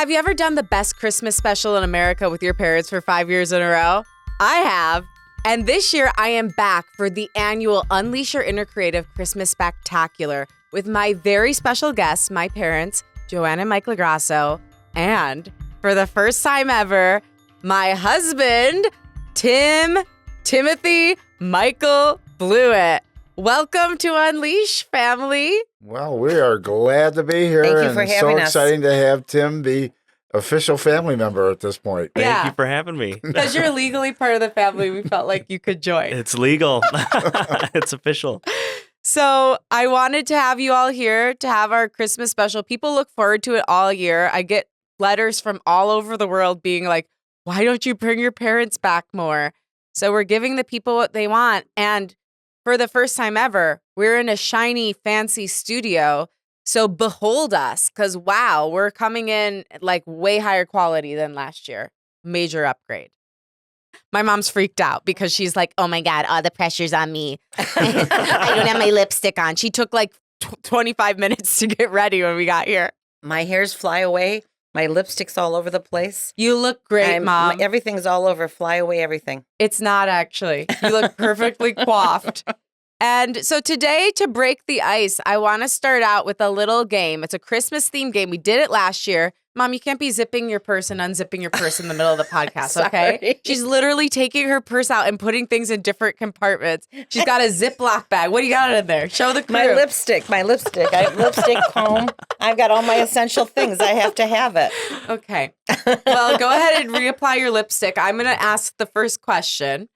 Have you ever done the best Christmas special in America with your parents for 5 years in a row? I have. And this year, I am back for the annual Unleash Your Inner Creative Christmas Spectacular with my very special guests, my parents, Joanne and Mike LaGrasso, and for the first time ever, my husband, Timothy Michael Blewett. Welcome to Unleash, family. Well, we are glad to be here. Thank you for and having so us. exciting to have Tim, the official family member at this point. Yeah. Thank you for having me. Because you're legally part of the family, we felt like you could join. It's legal. It's official. So I wanted to have you all here to have our Christmas special. People look forward to it all year. I get letters from all over the world being like, why don't you bring your parents back more? So we're giving the people what they want. And for the first time ever, we're in a shiny, fancy studio. So behold us, because wow, we're coming in like way higher quality than last year. Major upgrade. My mom's freaked out because she's like, oh my God, all the pressure's on me. I don't have my lipstick on. She took like 25 minutes to get ready when we got here. My hairs fly away. My lipstick's all over the place. You look great, Mom. Everything's all over. Fly away everything. It's not actually. You look perfectly coiffed. And so today, to break the ice, I want to start out with a little game. It's a Christmas-themed game. We did it last year. Mom, you can't be zipping your purse and unzipping your purse in the middle of the podcast, okay? Sorry. She's literally taking her purse out and putting things in different compartments. She's got a Ziploc bag. What do you got in there? Show the crew. My lipstick. I have lipstick, comb. I've got all my essential things. I have to have it. Okay. Well, go ahead and reapply your lipstick. I'm going to ask the first question.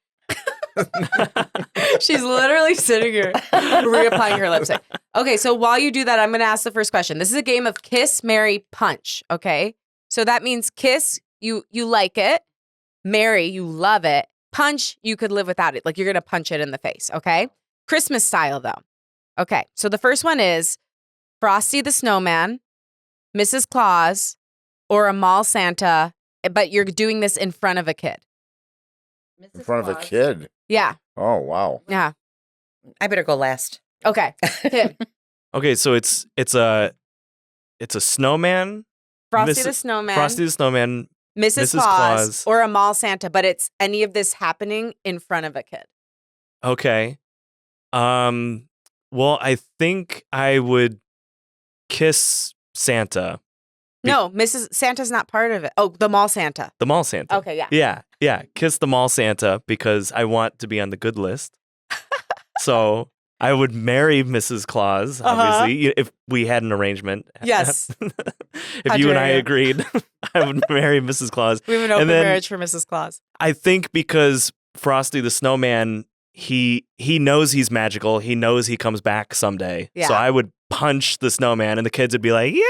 She's literally sitting here reapplying her lipstick. Okay, so while you do that, I'm going to ask the first question. This is a game of kiss, marry, punch, okay? So that means kiss, you like it. Marry, you love it. Punch, you could live without it. Like you're going to punch it in the face, okay? Christmas style, though. Okay, so the first one is Frosty the Snowman, Mrs. Claus, or a mall Santa, but you're doing this in front of a kid. In front of a kid. Yeah. Oh, wow. Yeah. I better go last. Okay. Tim. Okay, so it's a snowman, Frosty the Snowman. Frosty the Snowman, Mrs. Mrs. Claus, Claus. or a mall Santa, but it's any of this happening in front of a kid. Okay. Well, I think I would kiss Santa. No, Mrs. Santa's not part of it. Oh, the mall Santa. The mall Santa. Okay, yeah. Yeah. Kiss the mall Santa because I want to be on the good list. So I would marry Mrs. Claus, obviously, if we had an arrangement. Yes. If you and I agreed, I would marry Mrs. Claus. We have an open then- marriage for Mrs. Claus. I think because Frosty the Snowman, he knows he's magical. He knows he comes back someday. Yeah. So I would punch the snowman and the kids would be like, yay!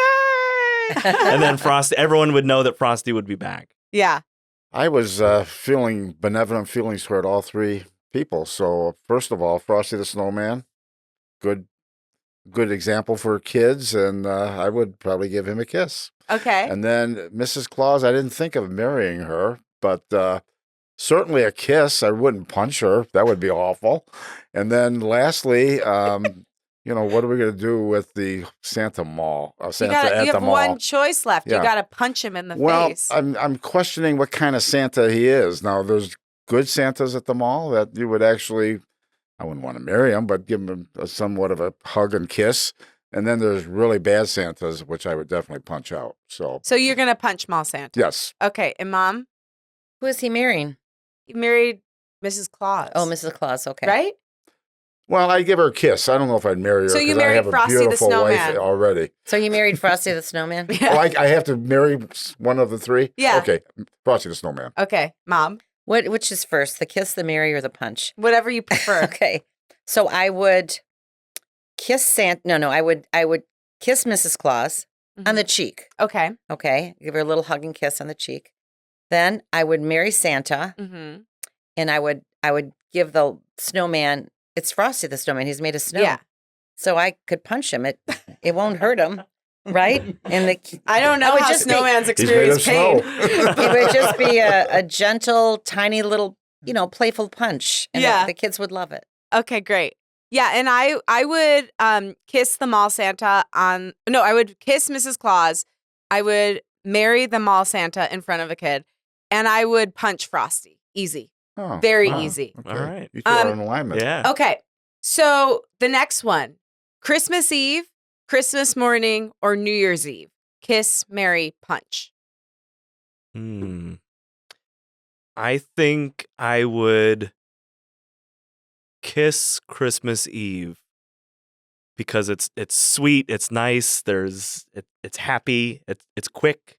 And then everyone would know that Frosty would be back. Yeah. I was feeling benevolent feelings toward all three people. So, first of all, Frosty the Snowman, good example for kids, and I would probably give him a kiss. Okay. And then Mrs. Claus, I didn't think of marrying her, but certainly a kiss. I wouldn't punch her. That would be awful. And then lastly, what are we going to do with the Santa mall? Santa at you the have mall. one choice left. Yeah. You got to punch him in the Well, face. I'm questioning what kind of Santa he is. Now, there's good Santas at the mall that you would actually, I wouldn't want to marry him, but give him somewhat of a hug and kiss. And then there's really bad Santas, which I would definitely punch out. So So you're going to punch mall Santa. yes. Okay. And Mom, Who is he marrying? you married Mrs. Claus. Oh, Mrs. Claus. Okay. Right? Well, I'd give her a kiss. I don't know if I'd marry her. So you 'cause I married have a Frosty the beautiful wife Snowman. already. So he married Frosty the Snowman? Oh, I have to marry one of the three? Yeah. Okay. Frosty the Snowman. Okay. Mom, Which is first, the kiss, the marry, or the punch? whatever you prefer. Okay. So I would kiss Santa. No, I would kiss Mrs. Claus on the cheek. Okay. Okay. Give her a little hug and kiss on the cheek. Then I would marry Santa, Mm-hmm. and I would give the snowman. It's Frosty the Snowman. He's made of snow. Yeah. So I could punch him. It won't hurt him, right? And I don't know would how just be- snowman's He's made of experience pain. snow. it would just be a gentle, tiny little, playful punch. And Yeah. the kids would love it. Okay, great. Yeah, and I would kiss the mall Santa I would kiss Mrs. Claus. I would marry the mall Santa in front of a kid, and I would punch Frosty. Easy. Oh, Very wow. easy. Okay. All right. You two are in alignment. Yeah. Okay. So the next one, Christmas Eve, Christmas morning, or New Year's Eve. Kiss, marry, punch. I think I would kiss Christmas Eve because it's sweet, it's nice, it's happy, it's quick.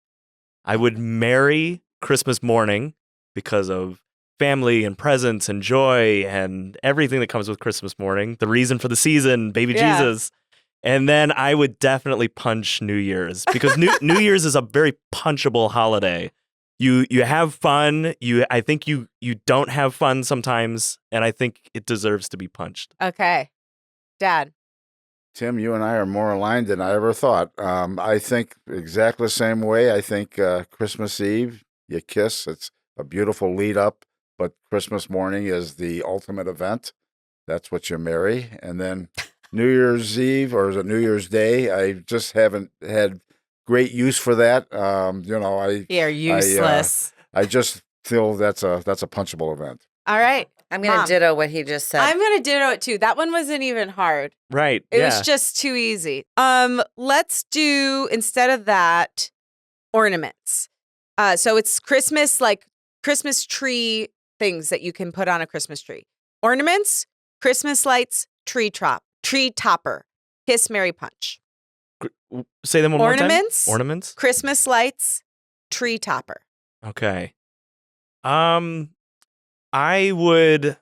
I would marry Christmas morning because of family and presents and joy and everything that comes with Christmas morning, the reason for the season, baby Yeah. Jesus. And then I would definitely punch New Year's because New Year's is a very punchable holiday. You have fun. I think you don't have fun sometimes, and I think it deserves to be punched. Okay. Dad. Tim, you and I are more aligned than I ever thought. I think exactly the same way. I think Christmas Eve, you kiss. It's a beautiful lead up, but Christmas morning is the ultimate event. That's what you marry. And then New Year's Eve, or is it New Year's Day? I just haven't had great use for that. You're useless. I just feel that's a punchable event. All right. I'm going Mom. to ditto what he just said. I'm going to ditto it too. That one wasn't even hard. Right. It yeah. was just too easy. Let's do, instead of that, ornaments. So it's Christmas, like Christmas tree things that you can put on a Christmas tree. Ornaments, Christmas lights, tree topper, kiss, marry, punch. Say them one more time. Ornaments, Ornaments. Christmas lights, tree topper. Okay. I would,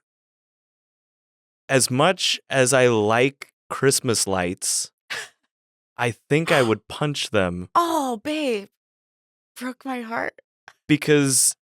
as much as I like Christmas lights, I think I would punch them Oh, babe. Broke my heart. because,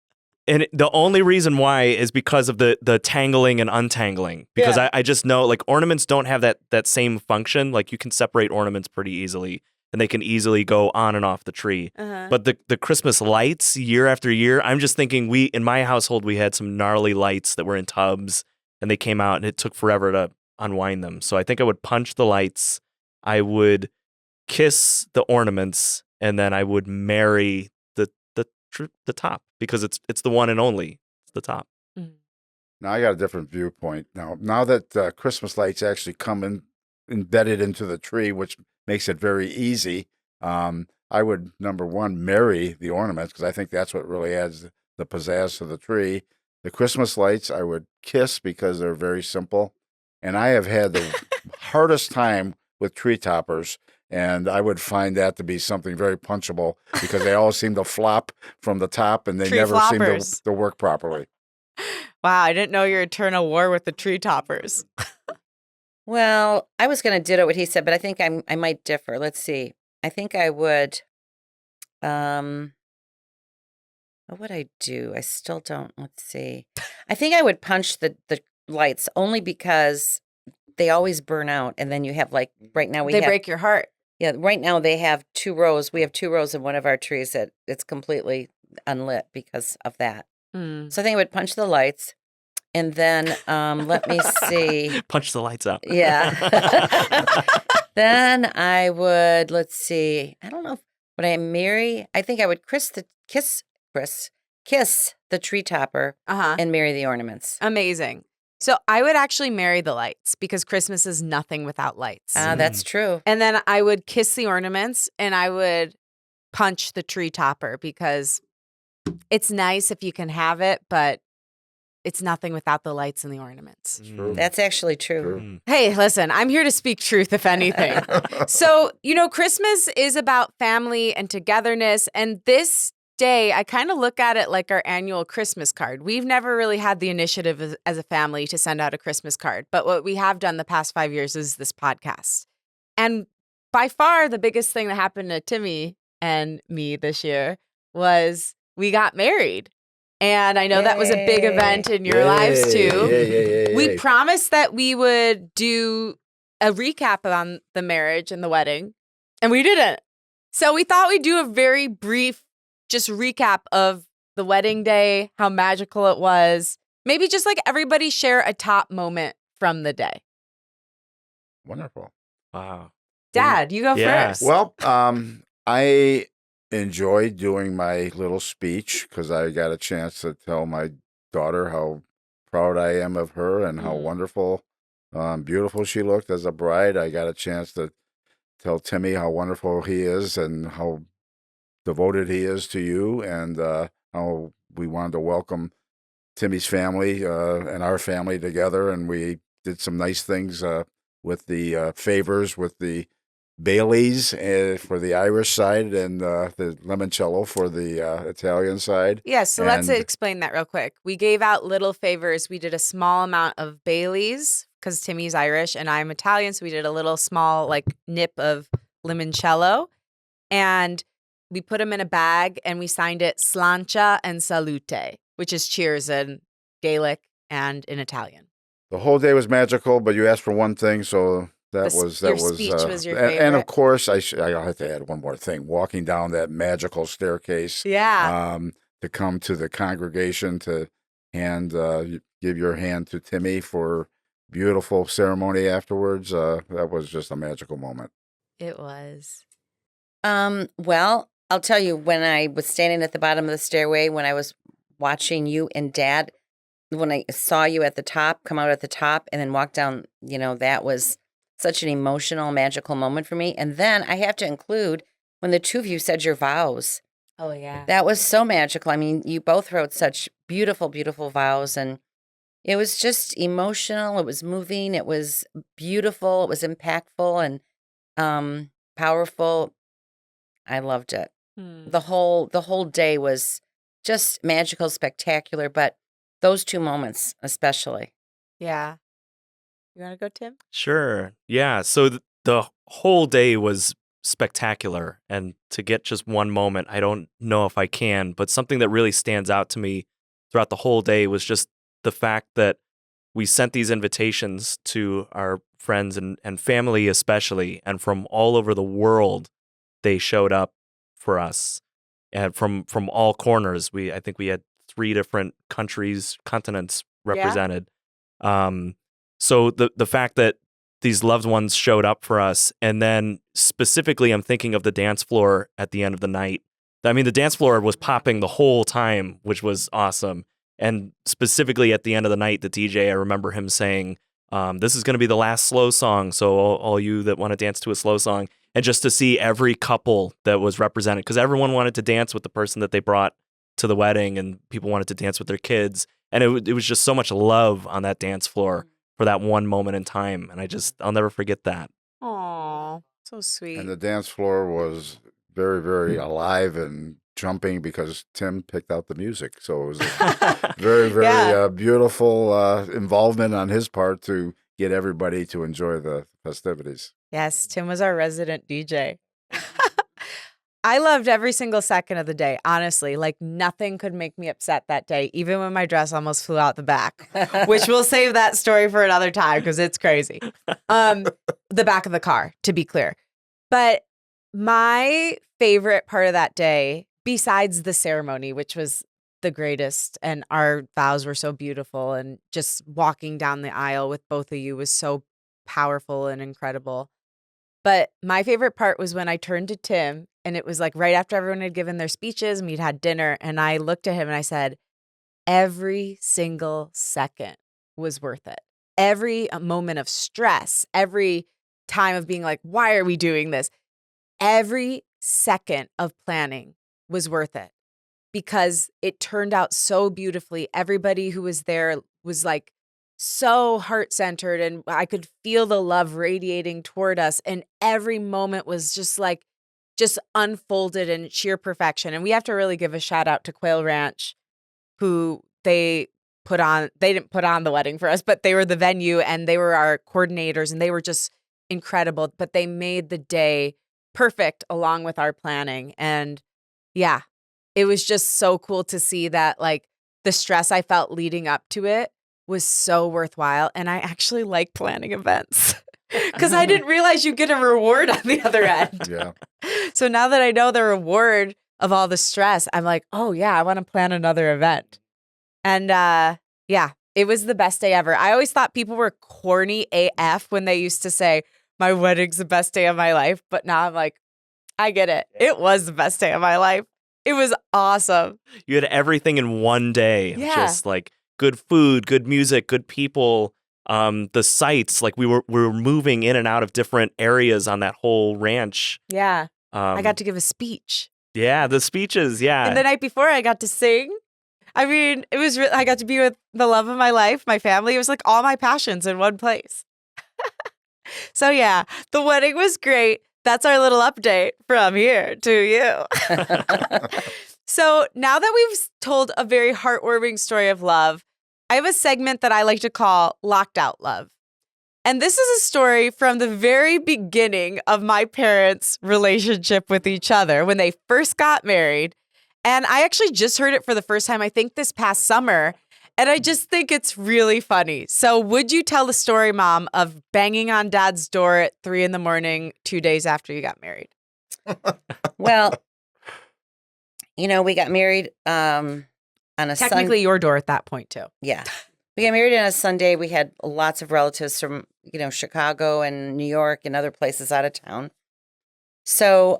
and the only reason why is because of the tangling and untangling. Because Yeah. I just know like ornaments don't have that same function. Like you can separate ornaments pretty easily and they can easily go on and off the tree. Uh-huh. But the Christmas lights year after year, I'm just thinking in my household, we had some gnarly lights that were in tubs and they came out and it took forever to unwind them. So I think I would punch the lights. I would kiss the ornaments and then I would marry the top because it's the one and only. It's the top. Now I got a different viewpoint. Now that Christmas lights actually come embedded into the tree, which makes it very easy. I would, number one, marry the ornaments because I think that's what really adds the pizzazz to the tree. The Christmas lights I would kiss because they're very simple. And I have had the hardest time with tree toppers. And I would find that to be something very punchable because they all seem to flop from the top and they Tree never floppers. seem to work properly. Wow, I didn't know your eternal war with the tree toppers. Well, I was going to ditto what he said, but I think I might differ. Let's see. I think I would. What would I do? I still don't. Let's see. I think I would punch the lights only because they always burn out, and then you have like right now They break your heart. Yeah, right now they have 2 rows. We have 2 rows in one of our trees that it's completely unlit because of that. Mm. So I think I would punch the lights, and then let me see. Punch the lights out. Yeah. Then I would, let's see. I don't know. Would I marry? I think I would kiss the tree topper Uh-huh. and marry the ornaments. Amazing. So I would actually marry the lights because Christmas is nothing without lights. Ah, that's true. And then I would kiss the ornaments and I would punch the tree topper because it's nice if you can have it, but it's nothing without the lights and the ornaments. True. That's actually true. True. Hey, listen, I'm here to speak truth, if anything. So, Christmas is about family and togetherness. And this day, I kind of look at it like our annual Christmas card. We've never really had the initiative as a family to send out a Christmas card. But what we have done the past 5 years is this podcast. And by far, the biggest thing that happened to Timmy and me this year was we got married. And I know that was a big event in your lives too. Yay. We promised that we would do a recap on the marriage and the wedding, and we didn't. So we thought we'd do a very brief just recap of the wedding day, how magical it was. Maybe just like everybody share a top moment from the day. Wonderful. Wow. Dad, you go Yeah. first. Well, I enjoyed doing my little speech because I got a chance to tell my daughter how proud I am of her and how wonderful, beautiful she looked as a bride. I got a chance to tell Timmy how wonderful he is and how devoted he is to you, and how we wanted to welcome Timmy's family and our family together, and we did some nice things with the favors with the Baileys for the Irish side and the limoncello for the Italian side. Yeah, so let's And explain that real quick. We gave out little favors. We did a small amount of Baileys because Timmy's Irish and I'm Italian, so we did a little small like nip of limoncello, and we put them in a bag and we signed it Slancia and Salute, which is cheers in Gaelic and in Italian. the whole day was magical, but you asked for one thing, so Your speech was your and of favorite? course I have to add one more thing: walking down that magical staircase, Yeah. to come to the congregation to give your hand to Timmy for beautiful ceremony afterwards. That was just a magical moment. It was. Well, I'll tell you, when I was standing at the bottom of the stairway, when I was watching you and Dad, when I saw you at the top, come out at the top, and then walk down, that was such an emotional, magical moment for me. And then I have to include when the two of you said your vows. Oh, yeah. That was so magical. I mean, you both wrote such beautiful, beautiful vows, and it was just emotional. It was moving. It was beautiful. It was impactful and powerful. I loved it. The whole day was just magical, spectacular, but those two moments especially. Yeah. You want to go, Tim? Sure. Yeah. So the whole day was spectacular. And to get just one moment, I don't know if I can, but something that really stands out to me throughout the whole day was just the fact that we sent these invitations to our friends and family, especially, and from all over the world, they showed up for us. And from all corners, I think we had 3 different continents represented. So the fact that these loved ones showed up for us, and then specifically, I'm thinking of the dance floor at the end of the night. I mean, the dance floor was popping the whole time, which was awesome. And specifically at the end of the night, the DJ, I remember him saying, this is going to be the last slow song. So all you that want to dance to a slow song, and just to see every couple that was represented, because everyone wanted to dance with the person that they brought to the wedding, and people wanted to dance with their kids. And it was just so much love on that dance floor for that one moment in time. And I'll never forget that. Aw, so sweet. And the dance floor was very, very alive and jumping because Tim picked out the music. So it was a very, very Yeah. beautiful involvement on his part to get everybody to enjoy the festivities. Yes, Tim was our resident DJ. I loved every single second of the day, honestly. Like nothing could make me upset that day, even when my dress almost flew out the back, which we'll save that story for another time because it's crazy. The back of the car, to be clear. But my favorite part of that day, besides the ceremony, which was the greatest, and our vows were so beautiful, and just walking down the aisle with both of you was so powerful and incredible. But my favorite part was when I turned to Tim, and it was like right after everyone had given their speeches and we'd had dinner, and I looked at him and I said, every single second was worth it. Every moment of stress, every time of being like, why are we doing this? Every second of planning was worth it because it turned out so beautifully. Everybody who was there was like so heart-centered, and I could feel the love radiating toward us. And every moment was just unfolded in sheer perfection. And we have to really give a shout out to Quail Ranch, who they didn't put on the wedding for us, but they were the venue and they were our coordinators, and they were just incredible. But they made the day perfect along with our planning. And yeah, it was just so cool to see that like the stress I felt leading up to it was so worthwhile. And I actually like planning events because I didn't realize you get a reward on the other end. Yeah. So now that I know the reward of all the stress, I'm like, oh yeah, I want to plan another event. And yeah, it was the best day ever. I always thought people were corny AF when they used to say, my wedding's the best day of my life. But now I'm like, I get it. It was the best day of my life. It was awesome. You had everything in one day. Yeah. Just like good food, good music, good people. The sites, like we were moving in and out of different areas on that whole ranch. Yeah. I got to give a speech. Yeah, the speeches. Yeah. And the night before, I got to sing. I mean, it was. I got to be with the love of my life, my family. It was like all my passions in one place. So yeah, the wedding was great. That's our little update from here to you. So now that we've told a very heartwarming story of love, I have a segment that I like to call Locked Out Love. And this is a story from the very beginning of my parents' relationship with each other when they first got married. And I actually just heard it for the first time, I think this past summer. And I just think it's really funny. So would you tell the story, Mom, of banging on Dad's door at 3 a.m, 2 days after you got married? Well, we got married on a Technically your door at that point, too. Yeah. We got married on a Sunday. We had lots of relatives from, Chicago and New York and other places out of town. So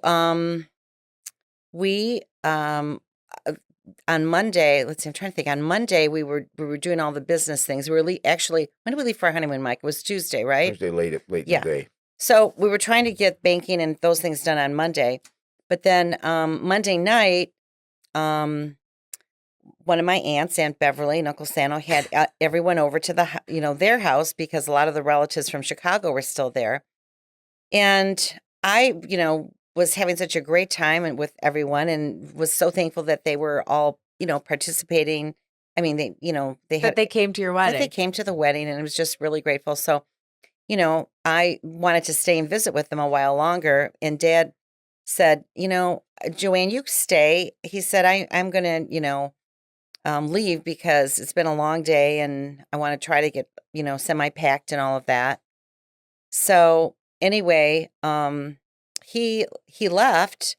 we on Monday, let's see, I'm trying to think. On Monday, we were doing all the business things. We were actually, when did we leave for our honeymoon, Mike? It was Tuesday, right? Thursday late Yeah. in the day. So we were trying to get banking and those things done on Monday. But then Monday night, one of my aunts, Aunt Beverly and Uncle Sano, had everyone over to their house because a lot of the relatives from Chicago were still there. And I, was having such a great time and with everyone and was so thankful that they were all, participating. I mean, They came to your that wedding. they came to the wedding and I was just really grateful. So, I wanted to stay and visit with them a while longer. And Dad said, Joanne, you stay. He said, I'm going to, leave because it's been a long day and I want to try to get, semi-packed and all of that. So anyway, he left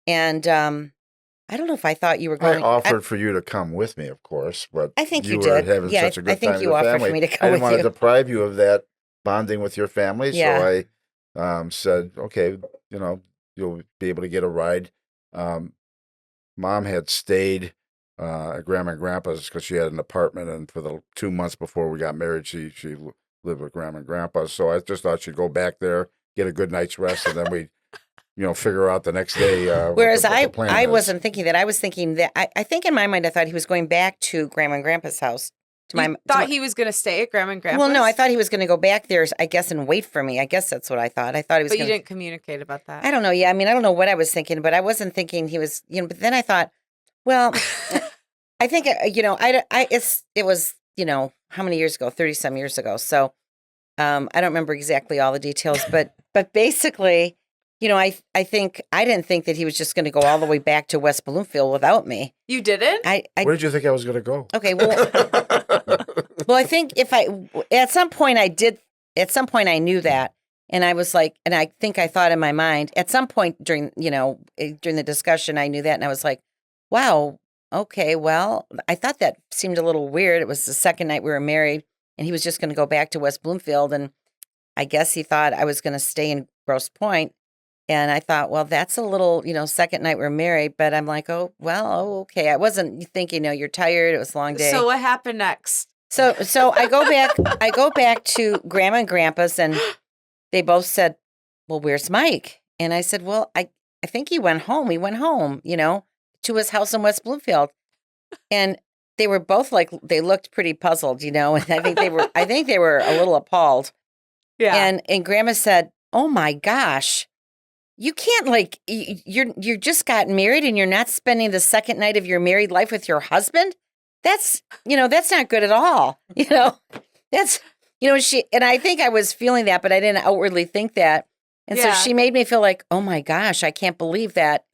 and I don't know if I thought you were I going. offered for you to come with me, of course, but I think you were did. having Yeah, such a good I think time you with offered family. for me to I come didn't with want you. to deprive you of that bonding with your family, Yeah. so I said, okay, you'll be able to get a ride. Mom had stayed at Grandma and Grandpa's because she had an apartment, and for the 2 months before we got married, she lived with Grandma and Grandpa. So I just thought she'd go back there, get a good night's rest, and then we, figure out the next day. Whereas what the plan I is. wasn't thinking that. I was thinking that I think in my mind I thought he was going back to Grandma and Grandpa's house. You thought he was going to stay at Grandma and Grandpa's? Well, no, I thought he was going to go back there, I guess, and wait for me. I guess that's what I thought. I thought he was. But you didn't communicate about that. I don't know. Yeah, I mean, I don't know what I was thinking, but I wasn't thinking he was. But then I thought, well, I think it was how many years ago? 30-some years ago. So I don't remember exactly all the details, but basically, I didn't think that he was just going to go all the way back to West Bloomfield without me. You didn't? Where did you think I was going to go? Okay, well, I think at some point I knew that. And I was like, and I think I thought in my mind at some point during the discussion, I knew that. And I was like, wow, okay, well, I thought that seemed a little weird. It was the second night we were married and he was just going to go back to West Bloomfield. And I guess he thought I was going to stay in Grosse Pointe. And I thought, well, that's a little, second night we're married. But I'm like, okay. I wasn't thinking, you're tired. It was a long day. So what happened next? So I go back to Grandma and Grandpa's and they both said, well, where's Mike? And I said, well, I think he went home. He went home, to his house in West Bloomfield. And they were both like, they looked pretty puzzled, and I think they were a little appalled. Yeah. And Grandma said, oh my gosh, you can't you just got married and you're not spending the second night of your married life with your husband. That's not good at all. That's, and I think I was feeling that, but I didn't outwardly think that. And so she made me feel like, oh my gosh, I can't believe that,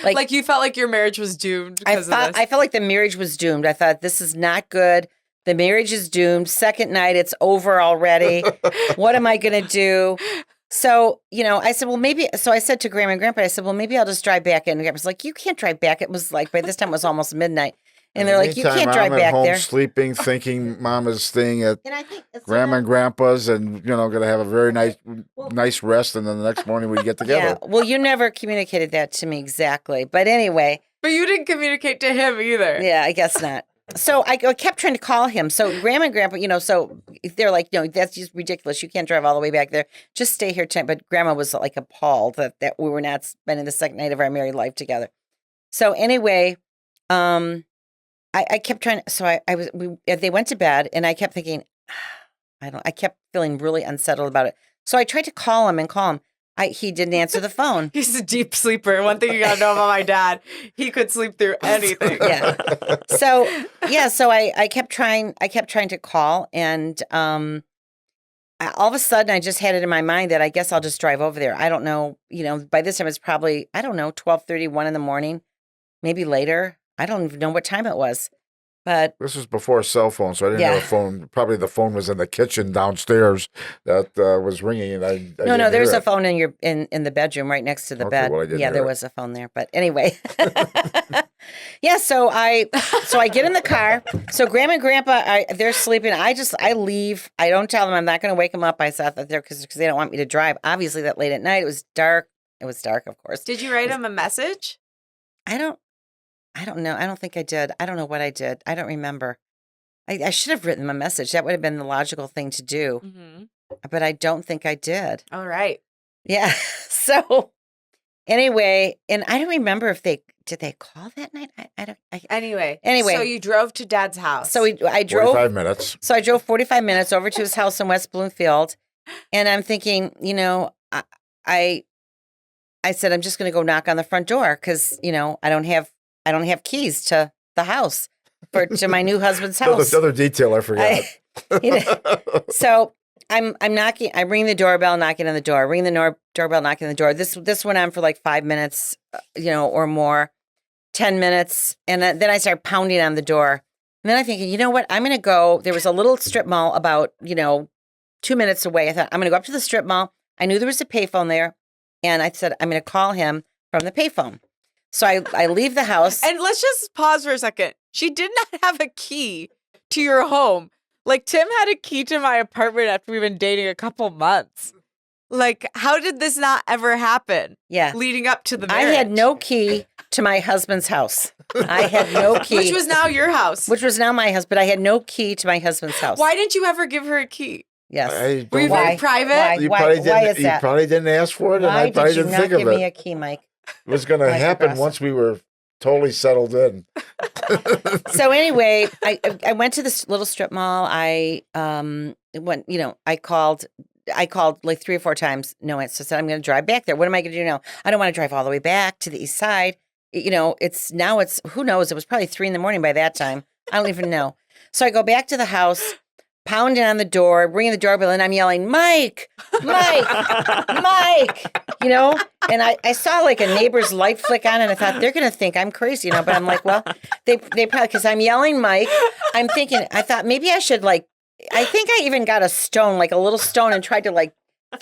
like you felt like your marriage was doomed because of this. I felt like the marriage was doomed. I thought this is not good. The marriage is doomed. Second night, it's over already. What am I going to do? So, I said, well, maybe. So I said to Grandma and Grandpa, I said, well, maybe I'll just drive back in. And Grandpa's like, you can't drive back. It was like, by this time it was almost midnight. And they're like, you Meantime, can't drive I'm at back home there. sleeping, thinking Mom is staying at And I think Grandma and Grandpa's, and going to have a very nice rest, and then the next morning we get together. Yeah. Well, you never communicated that to me exactly. But anyway. But you didn't communicate to him either. Yeah, I guess not. So I kept trying to call him. So Grandma and Grandpa, so they're like, no, that's just ridiculous. You can't drive all the way back there. Just stay here tonight. But Grandma was like appalled that we were not spending the second night of our married life together. So anyway, I kept trying. So they went to bed, and I kept thinking, I kept feeling really unsettled about it. So I tried to call him. He didn't answer the phone. He's a deep sleeper. One thing you gotta know about my dad, he could sleep through anything. Yeah. So I kept trying to call, and all of a sudden I just had it in my mind that I guess I'll just drive over there. I don't know, by this time it's probably, 12:31 in the morning, maybe later. I don't even know what time it was. But this was before cell phone, so I didn't have a phone. Probably the phone was in the kitchen downstairs that was ringing, and I no, there's a phone in the bedroom right next to the bed. Well, there was a phone there, but anyway, yeah. So I get in the car. So Grandma and Grandpa they're sleeping. I leave. I don't tell them. I'm not going to wake them up. I sat there because they don't want me to drive. Obviously, that late at night, it was dark. It was dark, of course. Did you write him a message? I don't know. I don't think I did. I don't know what I did. I don't remember. I should have written them a message. That would have been the logical thing to do. Mm-hmm. But I don't think I did. All right. Yeah. So anyway, and I don't remember if did they call that night? Anyway. Anyway. So you drove to Dad's house. So I drove 45 minutes. So I drove 45 minutes over to his house in West Bloomfield. And I'm thinking, I said, I'm just going to go knock on the front door because, I don't have keys to the house to my new husband's house. Another detail I forgot. So I'm knocking. I ring the doorbell, knocking on the door. Ring the doorbell, knocking on the door. This went on for like 5 minutes, or more, 10 minutes, and then I started pounding on the door. And then I'm thinking, you know what? I'm going to go. There was a little strip mall about 2 minutes away. I thought I'm going to go up to the strip mall. I knew there was a payphone there, and I said I'm going to call him from the payphone. So I leave the house. And let's just pause for a second. She did not have a key to your home. Like, Tim had a key to my apartment after we've been dating a couple months. Like, how did this not ever happen? Yeah. Leading up to the marriage. I had no key to my husband's house. I had no key. Which was now your house. Which was now my house, but I had no key to my husband's house. Why didn't you ever give her a key? Yes. Were you very private? Why is that? You probably didn't ask for it, and I probably didn't think of it. Why did you not give me a key, Mike? It was going to happen once we were totally settled in. So anyway, I went to this little strip mall. I went, I called like 3 or 4 times. No answer. So I said, I'm going to drive back there. What am I going to do now? I don't want to drive all the way back to the east side. It's who knows? It was probably 3 a.m. by that time. I don't even know. So I go back to the house, pounding on the door, ringing the doorbell, and I'm yelling, Mike, Mike, and I saw like a neighbor's light flick on, and I thought they're going to think I'm crazy, but I'm like, well, they probably, because I'm yelling, Mike, I thought maybe I should I think I even got a stone, like a little stone, and tried to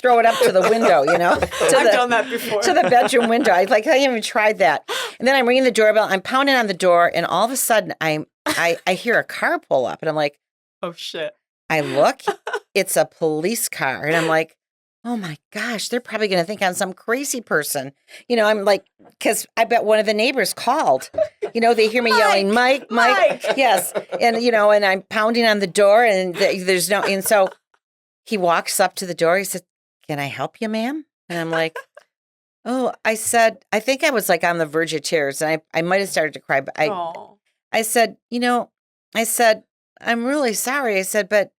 throw it up to the window, I've done that before. To the bedroom window. I even tried that. And then I'm ringing the doorbell, I'm pounding on the door, and all of a sudden I hear a car pull up, and I'm like, oh shit. I look, it's a police car. And I'm like, oh my gosh, they're probably going to think I'm some crazy person. I'm like, because I bet one of the neighbors called. They hear me yelling, Mike. Yes. And, and I'm pounding on the door and there's no, and so he walks up to the door. He said, can I help you, ma'am? And I'm like, oh, I think I was on the verge of tears. And I might have started to cry, but I said, I'm really sorry. I said, but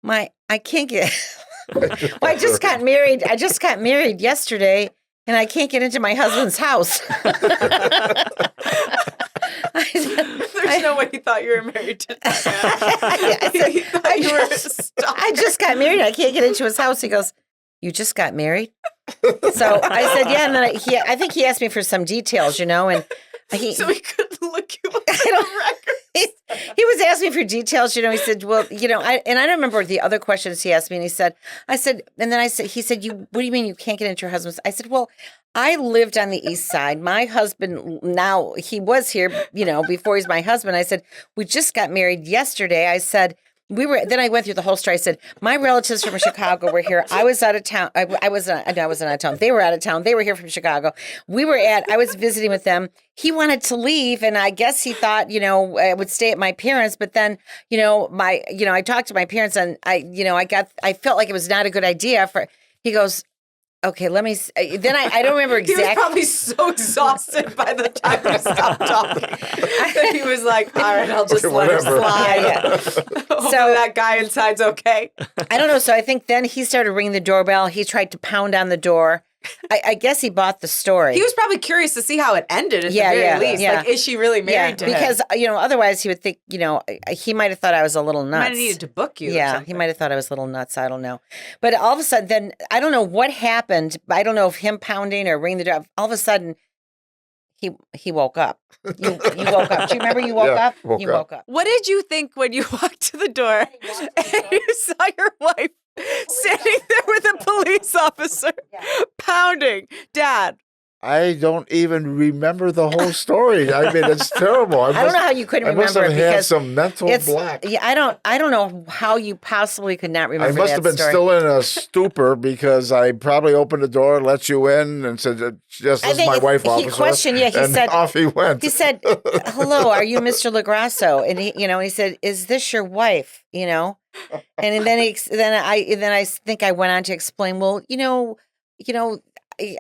I can't get, I just got married. I just got married yesterday and I can't get into my husband's house. There's no way he thought you were married to him. He thought you were I just got married. I can't get into his house. He goes, you just got married? So I said, yeah. And then I think he asked me for some details, and so he couldn't look you up on the record. He was asking for details, he said, well, I don't remember the other questions he asked me. And he said, he said, what do you mean you can't get into your husband's? I said, well, I lived on the east side. My husband, now he was here, before he's my husband. I said, we just got married yesterday. I said, then I went through the whole story. I said, my relatives from Chicago were here. I was out of town. I wasn't out of town. They were out of town. They were here from Chicago. I was visiting with them. He wanted to leave. And I guess he thought, I would stay at my parents'. But then, I talked to my parents and I felt like it was not a good idea he goes, okay, let me. Then I don't remember exactly. He was probably so exhausted by the time we stopped talking that he was like, "All right, I'll just let her slide." Yeah. So that guy inside's okay. I don't know. So I think then he started ringing the doorbell. He tried to pound on the door. I guess he bought the story. He was probably curious to see how it ended at the very least. Yeah. Like, is she really married to him? Because, otherwise he would think, he might have thought I was a little nuts. Might have needed to book you. Yeah, he might have thought I was a little nuts. I don't know. But all of a sudden, then, I don't know what happened. I don't know if him pounding or ringing the door. All of a sudden, he woke up. You woke up. Do you remember you woke up? You woke up. What did you think when you walked to the door and you saw your wife standing there with a police officer pounding? Dad. I don't even remember the whole story. I mean, it's terrible. I don't know how you couldn't remember it. I must have had some mental block. Yeah, I don't know how you possibly could not remember that I must have been still in a stupor because I probably opened the door, let you in, and said, "Yes, this is my wife, officer." He questioned. Yeah, he said. Off he went. He said, "Hello, are you Mr. LaGrasso?" And he said, "Is this your wife?" And then I think I went on to explain. Well,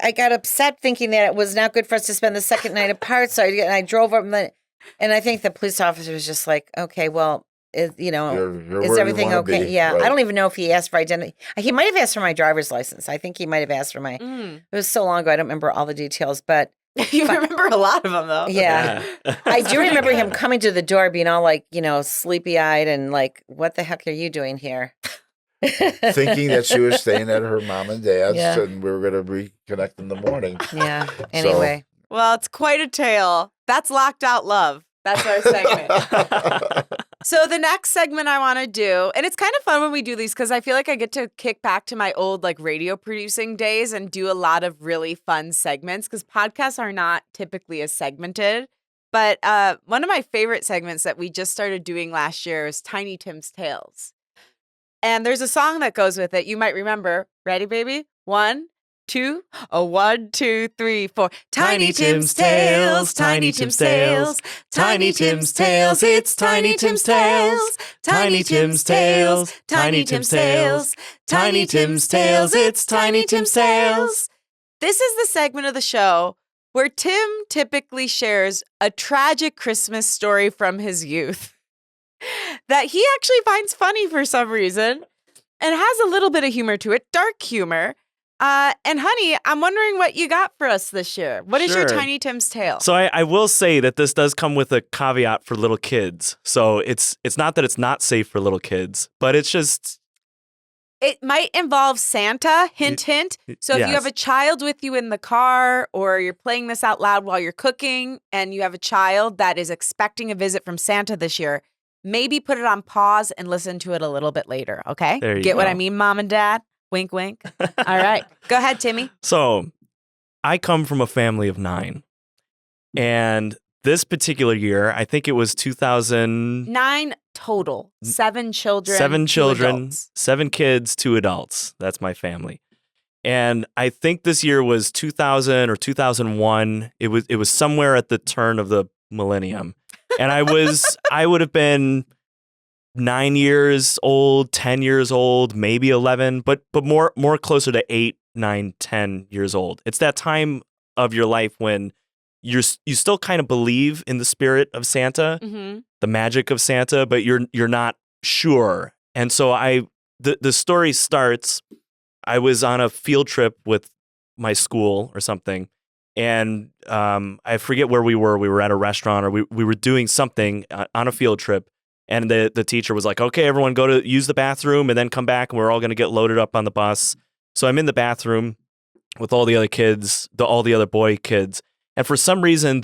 I got upset thinking that it was not good for us to spend the second night apart. So I drove up, and I think the police officer was just like, "Okay, well, is everything okay?" Be, yeah, right. I don't even know if he asked for identity. He might have asked for my driver's license. I think he might have asked for my. It was so long ago, I don't remember all the details, but you remember a lot of them though. Yeah, I do remember him coming to the door, being all like, sleepy eyed, and like, "What the heck are you doing here?" Thinking that she was staying at her mom and dad's, and we were going to reconnect in the morning. Yeah. Anyway. Well, it's quite a tale. That's Locked Out Love. That's our segment. So the next segment I want to do, and it's kind of fun when we do these because I feel like I get to kick back to my old radio producing days and do a lot of really fun segments because podcasts are not typically as segmented. But one of my favorite segments that we just started doing last year is Tiny Tim's Tales. And there's a song that goes with it. You might remember. Ready, baby? 1, 2. 1, 2, 3, 4. Tiny Tim's Tales, Tiny Tim's Tales, Tiny Tim's Tales, it's Tiny Tim's Tales, Tiny Tim's Tales, Tiny Tim's Tales, Tiny Tim's Tales, it's Tiny Tim's Tales. This is the segment of the show where Tim typically shares a tragic Christmas story from his youth that he actually finds funny for some reason and has a little bit of humor to it, dark humor. And honey, I'm wondering what you got for us this year. What is your Tiny Tim's Tale? So I will say that this does come with a caveat for little kids. So it's not that it's not safe for little kids, but it's just... It might involve Santa, hint, hint. So if you have a child with you in the car or you're playing this out loud while you're cooking and you have a child that is expecting a visit from Santa this year, maybe put it on pause and listen to it a little bit later, okay? There you Get go. what I mean, Mom and Dad? Wink, wink. All right. Go ahead, Timmy. So I come from a family of 9. And this particular year, I think it was 2000... 9 total. 7 children. 7 children, 2 adults. 7 kids, 2 adults. That's my family. And I think this year was 2000 or 2001. It was somewhere at the turn of the millennium. And I would have been 9 years old, 10 years old, maybe 11, but more closer to 8, 9, 10 years old. It's that time of your life when you still kind of believe in the spirit of Santa, the magic of Santa, but you're not sure. And so the story starts. I was on a field trip with my school or something. And I forget where we were. We were at a restaurant or we were doing something on a field trip. And the teacher was like, okay, everyone go to use the bathroom and then come back and we're all going to get loaded up on the bus. So I'm in the bathroom with all the other kids, all the other boy kids. And for some reason,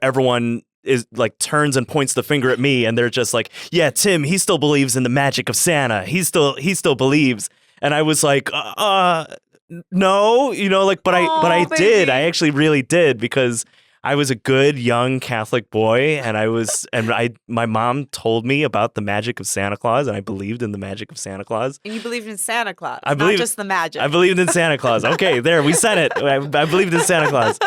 everyone is like turns and points the finger at me. And they're just like, yeah, Tim, he still believes in the magic of Santa. He still believes. And I was like, No, but I Aw, did. I baby. actually really did because I was a good young Catholic boy, and my mom told me about the magic of Santa Claus, and I believed in the magic of Santa Claus. And you believed in Santa Claus, I not believe- just the magic. I believed in Santa Claus. Okay, there, we said it. I believed in Santa Claus.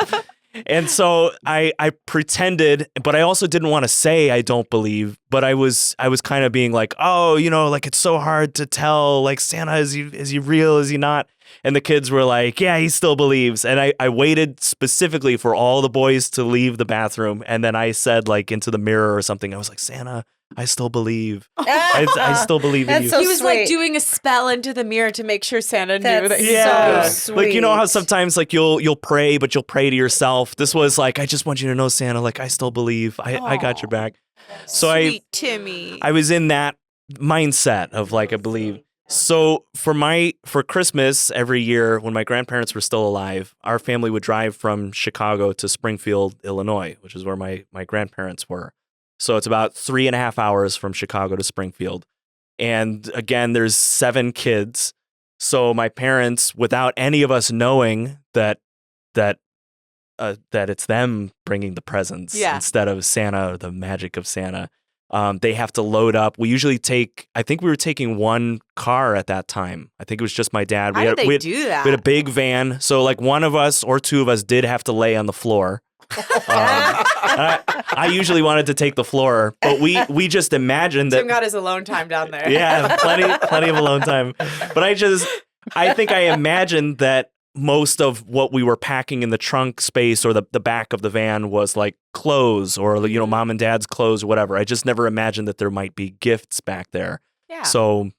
And so I pretended, but I also didn't want to say I don't believe, but I was kind of being like, oh, like it's so hard to tell, like Santa, is he real? Is he not? And the kids were like, yeah, he still believes. And I waited specifically for all the boys to leave the bathroom. And then I said, like, into the mirror or something, I was like, Santa, I still believe. I still believe in That's you. so he was like sweet. doing a spell into the mirror to make sure Santa knew That's that he Yeah, so like how sweet. sometimes like you'll pray, but you'll pray to yourself. This was like, I just want you to know, Santa, like I still believe. I got your back. So Sweet Timmy. I was in that mindset of like I believe. So for Christmas every year when my grandparents were still alive, our family would drive from Chicago to Springfield, Illinois, which is where my grandparents were. So it's about 3.5 hours from Chicago to Springfield. And again, there's 7 kids. So my parents, without any of us knowing that it's them bringing the presents Yeah. instead of Santa or the magic of Santa, they have to load up. We usually I think we were taking one car at that time. I think it was just my dad. How did they do that? We had a big van. So like one of us or 2 of us did have to lay on the floor. I usually wanted to take the floor, but we just imagined that. Tim got his alone time down there. Yeah, plenty of alone time. But I think I imagined that most of what we were packing in the trunk space or the back of the van was like clothes or mom and dad's clothes or whatever. I just never imagined that there might be gifts back there. Yeah. So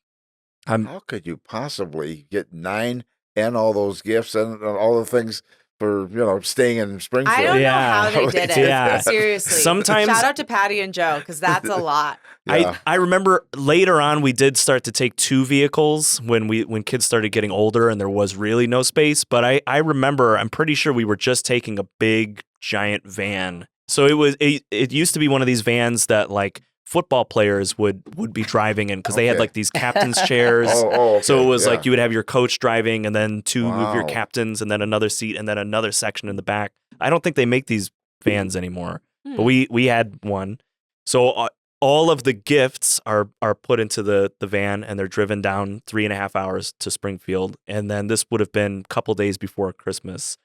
How could you possibly get 9 and all those gifts and all the things for staying in Springfield? I don't know Yeah. how they did it. Yeah. Seriously. Sometimes- Shout out to Patty and Joe because that's a lot. Yeah. I remember later on we did start to take 2 vehicles when kids started getting older and there was really no space. But I remember, I'm pretty sure we were just taking a big giant van. So it used to be one of these vans that like football players would be driving in because they had Okay. like these captain's chairs. Okay, So it was yeah. like you would have your coach driving and then 2 of your Wow. captains and then another seat and then another section in the back. I don't think they make these vans anymore, Hmm. but we had one. So all of the gifts are put into the van and they're driven down 3.5 hours to Springfield. And then this would have been a couple days before Christmas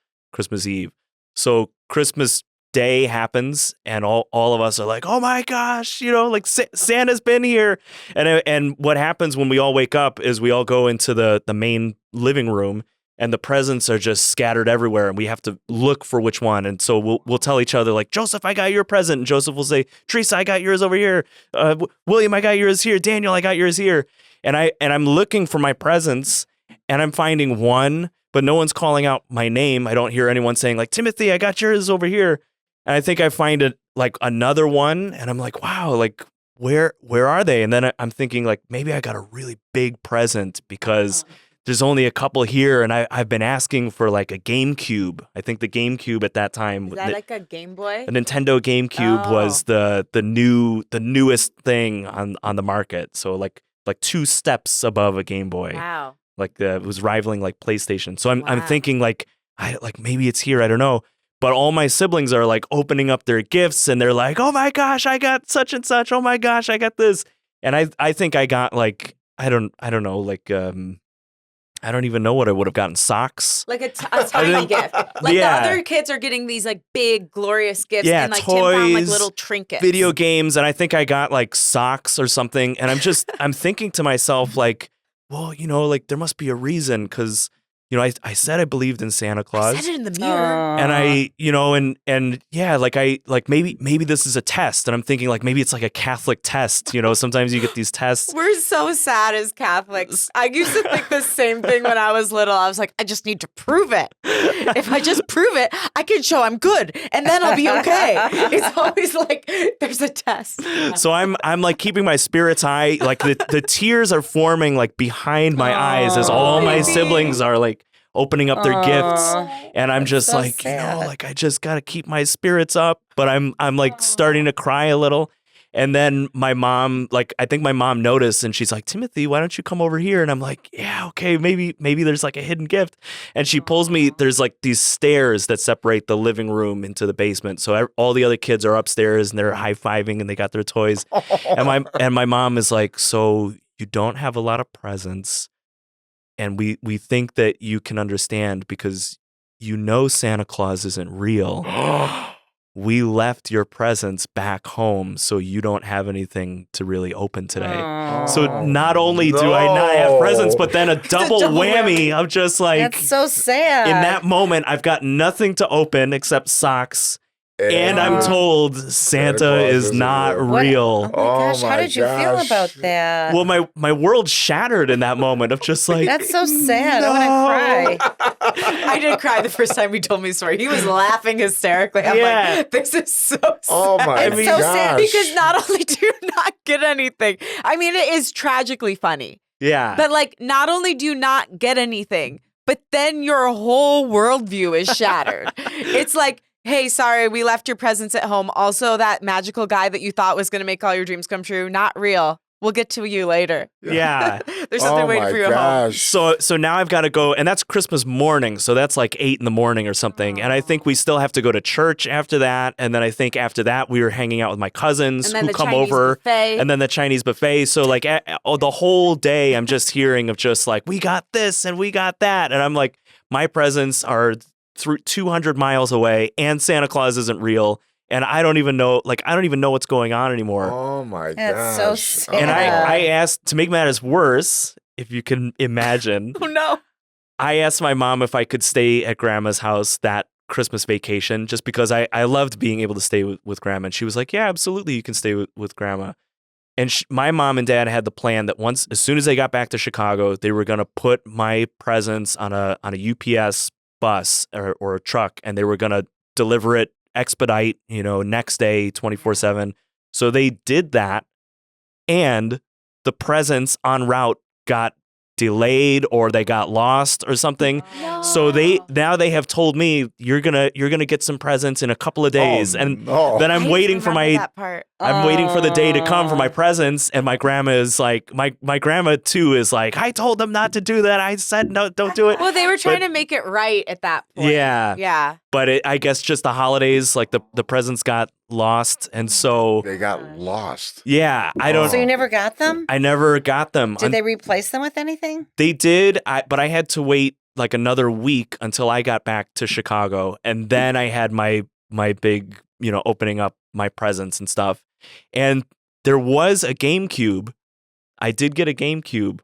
Eve. So Christmas Day happens and all of us are like, oh my gosh, like Santa's been here. And what happens when we all wake up is we all go into the main living room and the presents are just scattered everywhere and we have to look for which one. And so we'll tell each other like, Joseph, I got your present. And Joseph will say, Teresa, I got yours over here. William, I got yours here. Daniel, I got yours here. And I'm looking for my presents and I'm finding one, but no one's calling out my name. I don't hear anyone saying like, Timothy, I got yours over here. And I think I find it like another one and I'm like, wow, like where are they? And then I'm thinking like, maybe I got a really big present because there's only a couple here, and I've been asking for like a GameCube. I think the GameCube at that time, Is that like a Game Boy? a Nintendo GameCube was the newest thing on the market. So like 2 steps above a Game Boy. Wow. Like it was rivaling like PlayStation. So I'm Wow. thinking like maybe it's here. I don't know. But all my siblings are like opening up their gifts, and they're like, "Oh my gosh, I got such and such. Oh my gosh, I got this." And I think I got like I don't know like I don't even know what I would have gotten. Socks. Like a tiny think- gift. Like Yeah. the other kids are getting these like big, glorious gifts. Yeah, and like Tim found like toys, little trinkets. Video games, and I think I got like socks or something. And I'm thinking to myself like, well, like there must be a reason because I said I believed in Santa I Claus. said it in the mirror. And I, and yeah, maybe this is a test. And I'm thinking like maybe it's like a Catholic test. Sometimes you get these tests. We're so sad as Catholics. I used to think the same thing when I was little. I was like, I just need to prove it. If I just prove it, I can show I'm good, and then I'll be okay. It's always like there's a test. So I'm like keeping my spirits high. Like the tears are forming like behind my eyes as all my baby. siblings are like opening up their gifts. And I'm just so like, sad. like I just got to keep my spirits up. But I'm like starting to cry a little. And then my mom, like, I think my mom noticed and she's like, Timothy, why don't you come over here? And I'm like, yeah, okay, maybe there's like a hidden gift. And she pulls me, there's like these stairs that separate the living room into the basement. So all the other kids are upstairs and they're high-fiving and they got their toys. And my mom is like, so you don't have a lot of presents. And we think that you can understand because you know Santa Claus isn't real. We left your presents back home so you don't have anything to really open today. So not only do I not have presents, but then a double whammy of just like, That's so sad. in that moment, I've got nothing to open except socks. And I'm told Santa is not real. Oh my gosh, how did you feel about that? Well, my world shattered in that moment of just like, that's so sad. I want to cry. I did cry the first time he told me the story. He was laughing hysterically. I'm like, this is so sad. Oh my It's so sad Because not only do you not get anything, I mean, it is tragically funny. yeah. But like, not only do you not get anything, but then your whole worldview is shattered. It's like, hey, sorry, we left your presents at home. Also, that magical guy that you thought was going to make all your dreams come true, not real. We'll get to you later. Yeah. There's something waiting for you at home. So now I've got to go, and that's Christmas morning. So that's like 8 a.m. or something. And I think we still have to go to church after that. And then I think after that, we were hanging out with my cousins who come Chinese over. Buffet. And then the Chinese buffet. So like the whole day, I'm just hearing of just like, we got this and we got that. And I'm like, my presents are 200 miles away and Santa Claus isn't real. And I don't even know what's going on anymore. Oh my god. That's so sad. And I asked, to make matters worse, if you can imagine, Oh, no. I asked my mom if I could stay at grandma's house that Christmas vacation just because I loved being able to stay with grandma. And she was like, yeah, absolutely, you can stay with grandma. And my mom and dad had the plan that as soon as they got back to Chicago, they were going to put my presents on a UPS bus or a truck, and they were going to deliver it, expedite, next day, 24/7. So they did that, and the presents en route got delayed or they got lost or something. No. So they have told me you're gonna get some presents in a couple of days, and then I'm waiting for that part. I'm waiting for the day to come for my presents, and my grandma is like, my grandma too is like, I told them not to do that. I said no, don't do it. Well, they were trying to make it right at that point. Yeah. But I guess just the holidays, like the presents got lost, and so they got lost. Yeah, I don't. So you never got them? I never got them. Did they replace them with anything? They did, but I had to wait like another week until I got back to Chicago, and then I had my big, opening up my presents and stuff. And there was a GameCube. I did get a GameCube,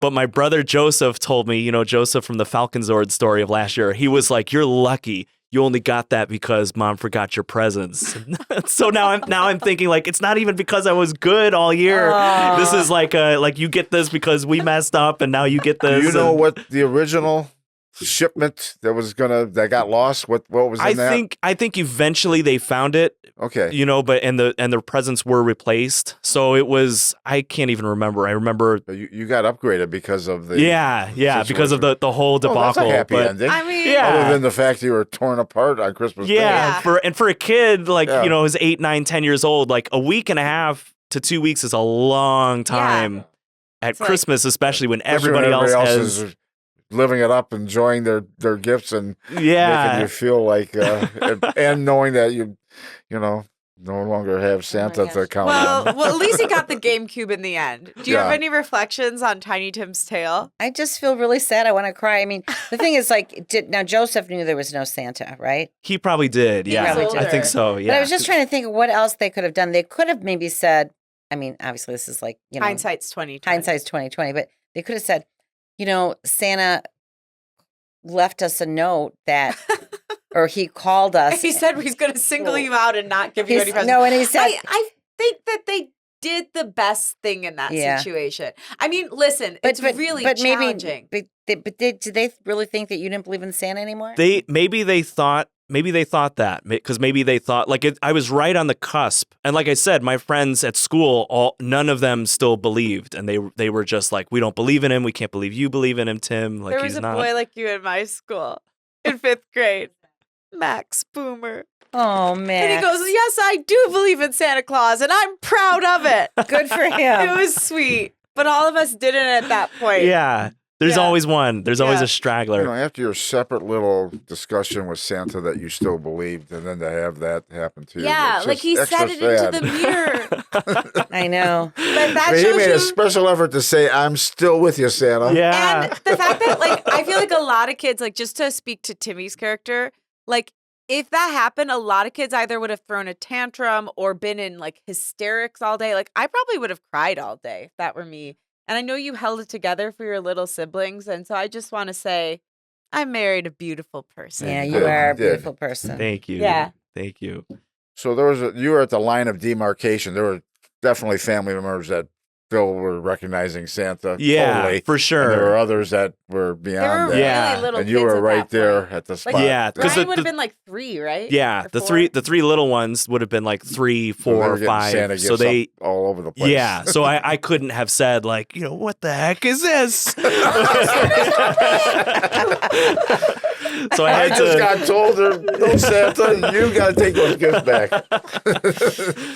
but my brother Joseph told me, Joseph from the Falconzord story of last year, he was like, "You're lucky. You only got that because mom forgot your presents." So now I'm thinking like, it's not even because I was good all year. This is like you get this because we messed up, and now you get this. Do you know what the original shipment that got lost? What was in that? I think eventually they found it. Okay. But and the presents were replaced. So it was, I can't even remember. I remember You got upgraded because of the because of the whole debacle. That's a happy but, ending. I mean, Yeah. Other than the fact you were torn apart on Christmas Day. Yeah, for a kid like who's 8, 9, 10 years old, like a week and a half to 2 weeks is a long time at It's like- Christmas, especially when Especially everybody when else is has. living it up, enjoying their gifts, and making you feel like, and knowing that you no longer have Santa to count on. Well, at least he got the GameCube in the end. Do you have Yeah. any reflections on Tiny Tim's tale? I just feel really sad. I want to cry. I mean, the thing is, like, now Joseph knew there was no Santa, right? He probably did. Yeah, probably I did. think so. Yeah. But I was just trying to think of what else they could have done. They could have maybe said, I mean, obviously this is like, Hindsight's 2020. hindsight's 2020, but they could have said, Santa left us a note that, or he called us. He said he's going to single you out and not give you any presents. No, and he said, I think that they did the best thing in that Yeah. situation. I mean, listen, it's really challenging. But did they really think that you didn't believe in Santa anymore? Maybe they thought that because maybe they thought I was right on the cusp, and like I said, my friends at school, none of them still believed, and they were just like, we don't believe in him. We can't believe you believe in him, Tim. Like there was he's a not. boy like you in my school in 5th grade, Max Boomer. Oh, man. And he goes, yes, I do believe in Santa Claus, and I'm proud of it. Good for him. It was sweet. But all of us didn't at that point. Yeah. There's Yeah. always one. There's always Yeah. a straggler. After your separate little discussion with Santa that you still believed, and then to have that happen to you. Yeah, it's like just he extra said it sad. into the mirror. I know. But that I mean, he shows made you. a special effort to say, I'm still with you, Santa. Yeah. And the fact that, like, I feel like a lot of kids, like, just to speak to Timmy's character, like, if that happened, a lot of kids either would have thrown a tantrum or been in, like, hysterics all day. Like, I probably would have cried all day if that were me. And I know you held it together for your little siblings. And so I just want to say, I married a beautiful person. Yeah, you you did, are a you did. beautiful person. Thank you. Yeah. Thank you. So you were at the line of demarcation. There were definitely family members that still were recognizing Santa. Yeah, totally. for And there were sure. others that were beyond There were that. Yeah. really little And kids you were at right that there point. at the spot. Like, Yeah, 'cause Brian the- would have been like 3, right? Yeah. Or The 4? three little ones would have been like 3, So they 4, were getting 5. Santa So gifts they up all over the place. Yeah, so I couldn't have said like, what the heck is this? So I I had just to. got told, no Santa, you got to take those gifts back.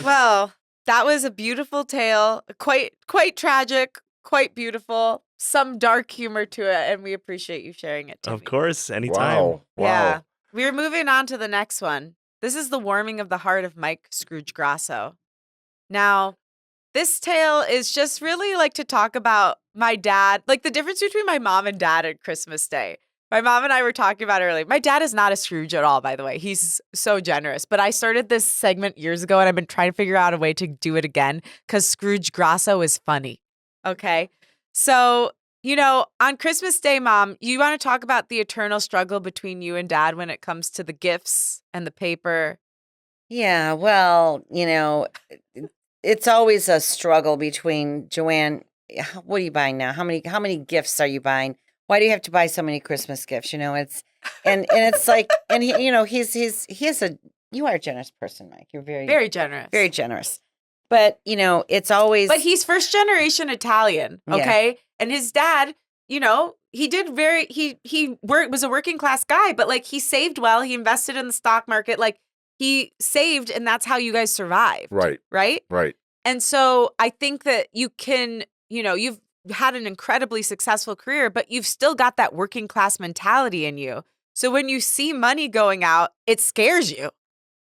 Well, that was a beautiful tale. Quite tragic, quite beautiful. Some dark humor to it, and we appreciate you sharing it. Timmy. Of course, anytime. Wow. Yeah. We're moving on to the next one. This is the warming of the heart of Mike Scrooge Grasso. Now, this tale is just really like to talk about my dad, like the difference between my mom and dad at Christmas Day. My mom and I were talking about it earlier. My dad is not a Scrooge at all, by the way. He's so generous. But I started this segment years ago, and I've been trying to figure out a way to do it again because Scrooge Grasso is funny. Okay? So, on Christmas Day, Mom, you want to talk about the eternal struggle between you and Dad when it comes to the gifts and the paper? Yeah, well, it's always a struggle between Joanne. What are you buying now? How many gifts are you buying? Why do you have to buy so many Christmas gifts? It's and it's like, and he you are a generous person, Mike. You're very generous. very generous. But it's always. But he's first generation Italian, Yeah. okay? And his dad, he was a working class guy, but like he saved well. He invested in the stock market. Like he saved, and that's how you guys survived. Right. Right? Right. And so I think that you can, you've had an incredibly successful career, but you've still got that working class mentality in you. So when you see money going out, it scares you,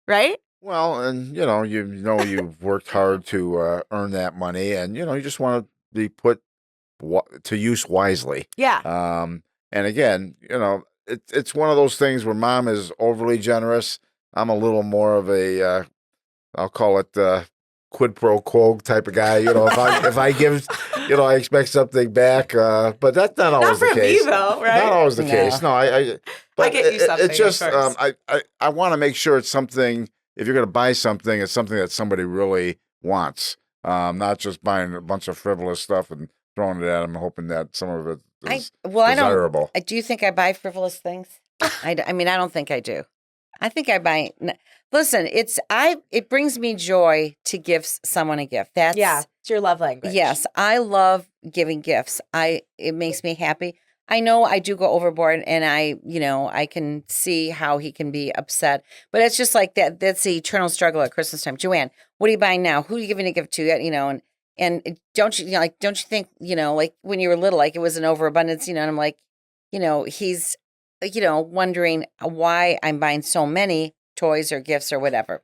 right? Well, and you've worked hard to earn that money, and you just want to be put to use wisely. Yeah. And again, it's one of those things where Mom is overly generous. I'm a little more of a, I'll call it quid pro quo type of guy. If I give, I expect something back. But that's not always Not the from case. me, though, right? Not always the No. case. No, but get you something, It's just of course. I want to make sure it's something. If you're going to buy something, it's something that somebody really wants. Not just buying a bunch of frivolous stuff and throwing it at them, hoping that some of it is desirable. Do you think I buy frivolous things? I mean, I don't think I do. I think I buy. Listen, it brings me joy to give someone a gift. It's your love language. Yes, I love giving gifts. It makes me happy. I know I do go overboard, and I can see how he can be upset. But it's just like that. That's the eternal struggle at Christmas time. Joanne, what are you buying now? Who are you giving a gift to? And don't you don't you think like when you were little, like it was an overabundance? And I'm like, he's wondering why I'm buying so many toys or gifts or whatever.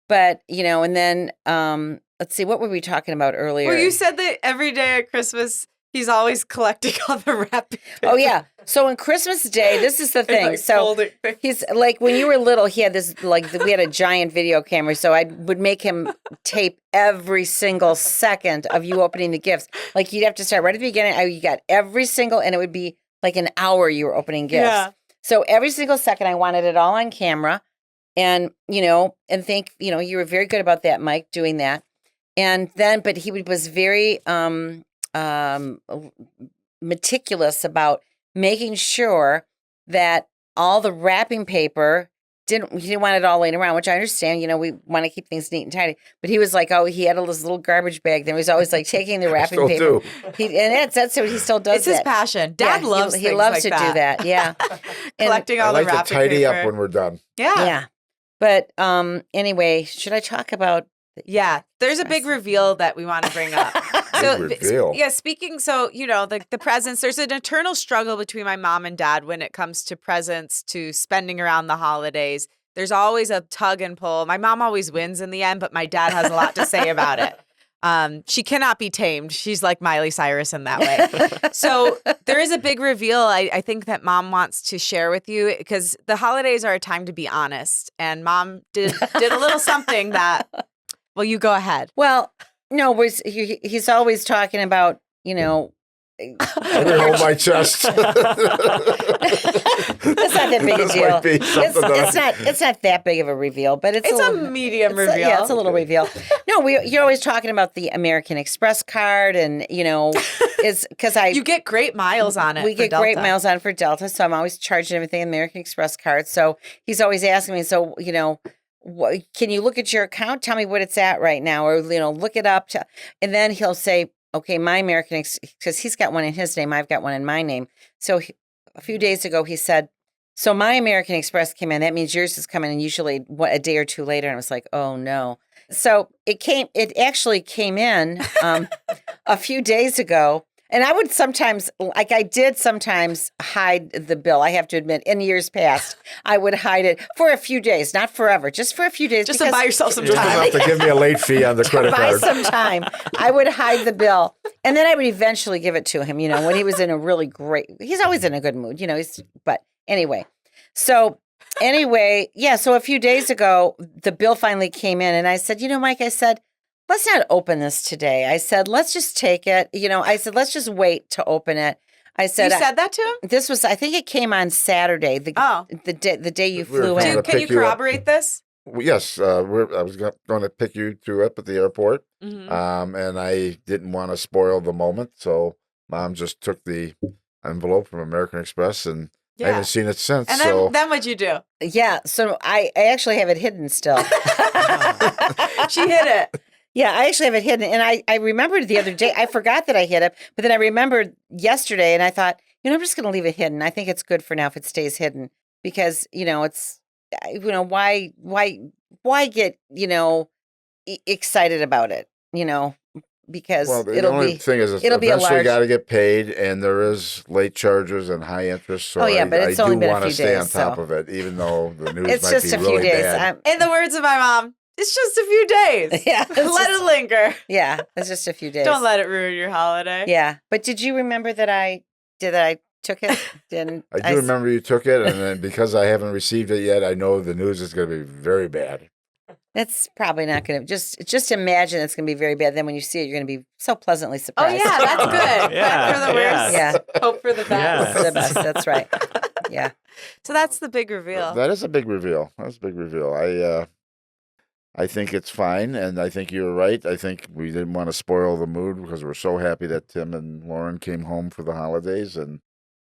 But and then let's see, what were we talking about earlier? Well, you said that every day at Christmas, he's always collecting all the wrapping paper. Oh yeah. So on Christmas Day, this is the And, thing. like, So folding things. he's like, when you were little, he had this we had a giant video camera. So I would make him tape every single second of you opening the gifts. Like you'd have to start right at the beginning. You got every single, and it would be like an hour you were opening gifts. Yeah. So every single second, I wanted it all on camera, and and think you were very good about that, Mike, doing that. And then, but he was very meticulous about making sure that all the wrapping paper he didn't want it all laying around, which I understand. We want to keep things neat and tidy. But he was like, he had this little garbage bag. Then he was always like taking the wrapping Still paper. do. And that's what he still does. It's his that. passion. Dad Yeah, loves he things loves like to do that. Yeah. And Collecting I all like the to wrapping tidy paper. up when we're done. Yeah. yeah. But anyway, should I talk about? Yeah, there's a big reveal that we want to bring up. Big reveal. Yeah, speaking, so, the presents, there's an eternal struggle between my mom and dad when it comes to presents, to spending around the holidays. There's always a tug and pull. My mom always wins in the end, but my dad has a lot to say about it. She cannot be tamed. She's like Miley Cyrus in that way. So there is a big reveal I think that mom wants to share with you, because the holidays are a time to be honest. And mom did a little something that, well, you go ahead. Well, no, he's always talking about, Let me hold my chest. It's not that big a This deal. might be something It's not that big of a reveal, but it's a medium reveal. Yeah, it's a little reveal. No, you're always talking about the American Express card, and is because you get great miles on it. We get Delta. great miles on it for Delta, so I'm always charging everything American Express card. So he's always asking me, so can you look at your account? Tell me what it's at right now, or look it up. And then he'll say, okay, my American, because he's got one in his name, I've got one in my name. So a few days ago, he said, so my American Express came in. That means yours is coming in usually a day or two later. And I was like, oh no. So it actually came in a few days ago. And I would sometimes hide the bill. I have to admit, in years past, I would hide it for a few days, not forever, just for a few days. Just to buy yourself some Just time. enough to give me a late fee on the credit buy card. some time. I would hide the bill. And then I would eventually give it to him, when he was in a really he's always in a good mood, but anyway. So yeah, so a few days ago, the bill finally came in and I said, Mike, let's not open this today. I said, let's just take it. I said, let's just wait to open it. I said, you said that to him? This was, I think it came on Saturday, the day you We were flew coming in. to Can you pick you up. corroborate this? Well, yes, I was going to pick you two up at the airport, Mm-hmm. and I didn't want to spoil the moment, so Mom just took the envelope from American Express, and I haven't seen it since. And so then what'd you do? Yeah, so I actually have it hidden still. She hid it. Yeah, I actually have it hidden. And I remembered the other day, I forgot that I hid it, but then I remembered yesterday and I thought, I'm just going to leave it hidden. I think it's good for now if it stays hidden because, it's, why get, excited about it, because the only thing is, it'll be a eventually large. got to get paid, and there is late charges and high interest. So Oh, yeah, but it's I only do been a want to few stay days, on top so. of it, even though the news It's might just be a few really days. bad. In the words of my mom, it's just a few days. Yeah, Let it linger. Yeah, it's just a few days. Don't let it ruin your holiday. Yeah, but did you remember that I took it? I do remember you took it, and then because I haven't received it yet, I know the news is going to be very bad. It's probably not going to just imagine it's going to be very bad. Then when you see it, you're going to be so pleasantly Oh, surprised. yeah, that's good. Yeah, Plan for the worst. yeah. Hope for the best. Yeah. Hope for the best. That's right. Yeah. So that's the big reveal. That is a big reveal. That's a big reveal. I think it's fine, and I think you're right. I think we didn't want to spoil the mood because we're so happy that Tim and Lauren came home for the holidays, and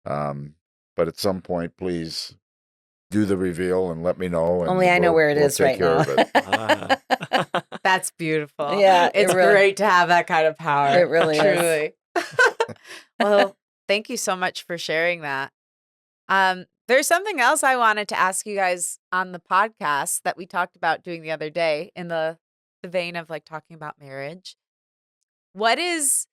but at some point, please do the reveal and let me know. And Only I know where it we'll is take right care now. of it. That's beautiful. Yeah, it It's really- great to have that kind of power. It really is. Truly. Well, thank you so much for sharing that. There's something else I wanted to ask you guys on the podcast that we talked about doing the other day in the vein of like talking about marriage. What is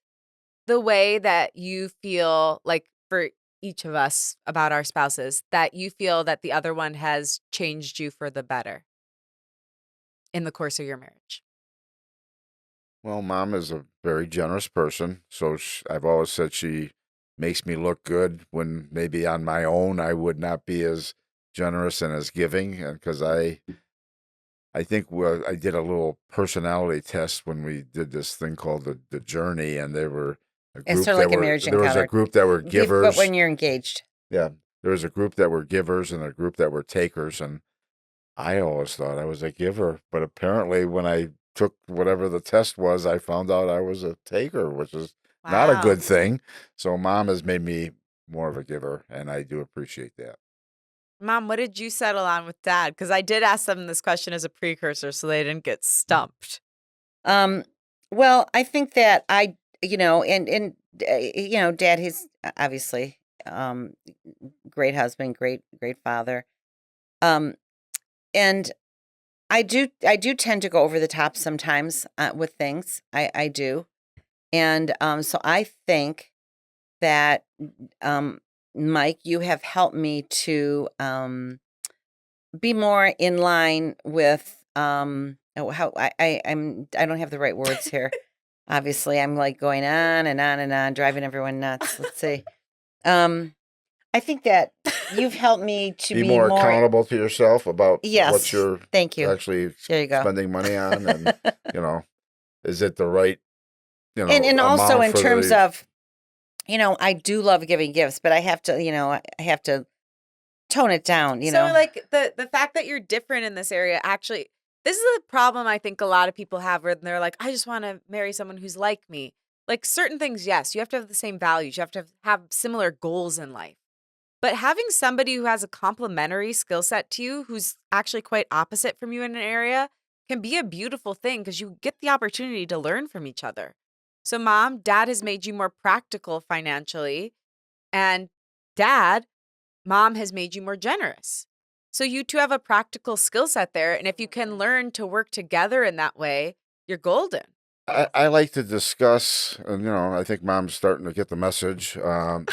the way that you feel like for each of us about our spouses that you feel that the other one has changed you for the better in the course of your marriage? Well, Mom is a very generous person, so I've always said she makes me look good when maybe on my own I would not be as generous and as giving, because I think I did a little personality test when we did this thing called the journey, and there were a group It's sort of like a marriage there was a encounter. group that were givers. But when you're engaged. Yeah, there was a group that were givers and a group that were takers, and I always thought I was a giver, but apparently when I took whatever the test was, I found out I was a taker, which is not a Wow. good thing. So Mom has made me more of a giver, and I do appreciate that. Mom, what did you settle on with Dad? Because I did ask them this question as a precursor so they didn't get stumped. Well, I think that Dad, he's obviously great husband, great father. And I do tend to go over the top sometimes with things. I do. And so I think that, Mike, you have helped me to be more in line with how I don't have the right words here. Obviously, I'm like going on and on and on, driving everyone nuts. Let's see. I think that you've helped me to Be be more accountable to yourself about what Yes. you're Thank you. actually There you go. spending money on, and is it the right And also amount in for terms the, of, I do love giving gifts, but I have to, I have to tone it down, So like the fact that you're different in this area, actually, this is a problem I think a lot of people have where they're like, I just want to marry someone who's like me. Like certain things, yes, you have to have the same values. You have to have similar goals in life. But having somebody who has a complementary skill set to you, who's actually quite opposite from you in an area, can be a beautiful thing because you get the opportunity to learn from each other. So, mom, dad has made you more practical financially, and dad, mom has made you more generous. So, you two have a practical skill set there. And if you can learn to work together in that way, you're golden. I like to discuss, and I think Mom's starting to get the message, about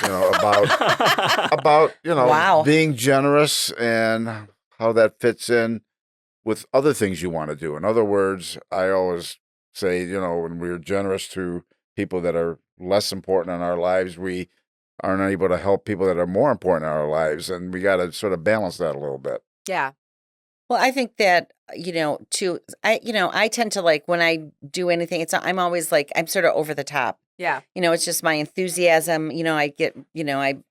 Wow. being generous and how that fits in with other things you want to do. In other words, I always say, when we're generous to people that are less important in our lives, we aren't able to help people that are more important in our lives, and we got to sort of balance that a little bit. Yeah. Well, I think that, I tend to like when I do anything, I'm always like, I'm sort of over the top. Yeah. It's just my enthusiasm. I get,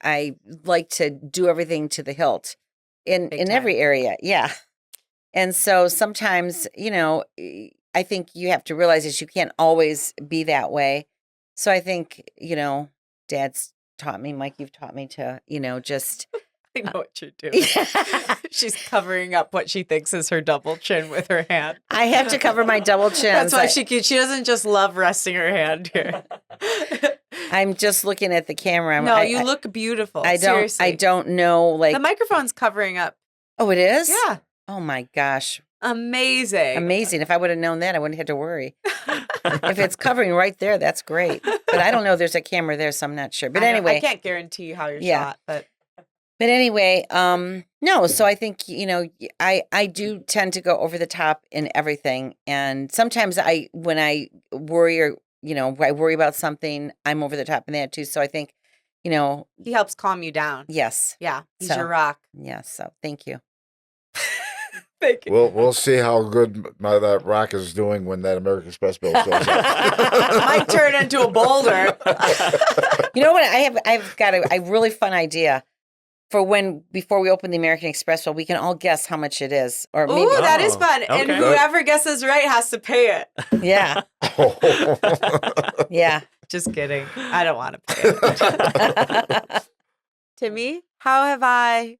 I like to do everything to the hilt in Big every time. area. Yeah. And so sometimes, I think you have to realize that you can't always be that way. So I think, Dad's taught me, Mike, you've taught me to, just. I know what you're doing. She's covering up what she thinks is her double chin with her hand. I have to cover my double chin. That's why she doesn't just love resting her hand here. I'm just looking at the camera. No, you look beautiful. Seriously. I don't know. Like the microphone's covering up. Oh, it is? Yeah. Oh my gosh. Amazing. Amazing. If I would have known that, I wouldn't have to worry. If it's covering right there, that's great. But I don't know. There's a camera there, so I'm not sure. But anyway, I can't guarantee you how you're shot, but anyway, no. So I think I do tend to go over the top in everything, and sometimes when I worry or I worry about something, I'm over the top in that too. So I think he helps calm you down. Yes. Yeah, he's your rock. Yes. So thank you. Thank you. We'll see how good that rock is doing when that American Express bill shows up. Might turn into a boulder. You know what? I've got a really fun idea for before we open the American Express bill, we can all guess how much it is. Or maybe that is fun. Okay. And whoever guesses right has to pay it. Yeah. Yeah. Just kidding. I don't want to pay it. Timmy, how have I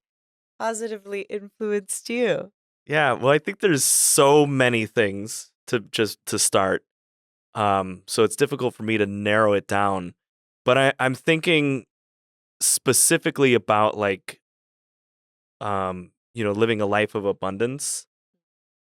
positively influenced you? Yeah, well, I think there's so many things to start. So it's difficult for me to narrow it down. But I'm thinking specifically about like living a life of abundance.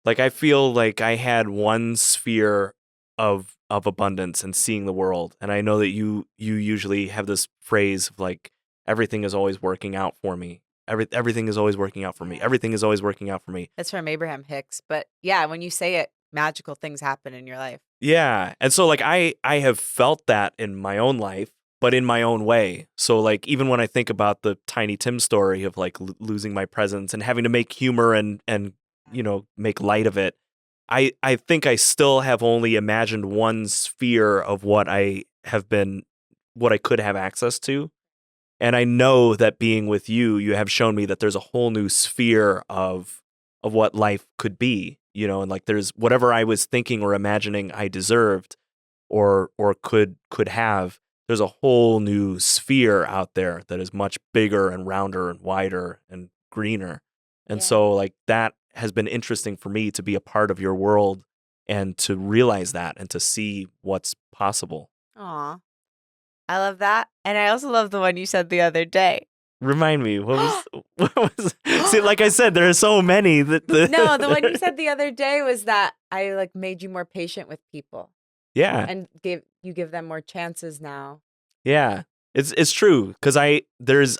Like I feel like I had one sphere of abundance and seeing the world. And I know that you usually have this phrase of like everything is always working out for me. Everything is always working out for me. Everything is always working out for me. That's from Abraham Hicks. But yeah, when you say it, magical things happen in your life. Yeah. And so like I have felt that in my own life, but in my own way. So like even when I think about the Tiny Tim story of like losing my presence and having to make humor and make light of it, I think I still have only imagined one sphere of what I could have access to. And I know that being with you, you have shown me that there's a whole new sphere of what life could be, and like there's whatever I was thinking or imagining I deserved or could have, there's a whole new sphere out there that is much bigger and rounder and wider and greener. And so like that has been interesting for me to be a part of your world and to realize that and to see what's possible. Aw. I love that. And I also love the one you said the other day. Remind me, what was see, like I said, there are so many that No, the one you said the other day was that I like made you more patient with people Yeah. and give them more chances now. Yeah. It's true because I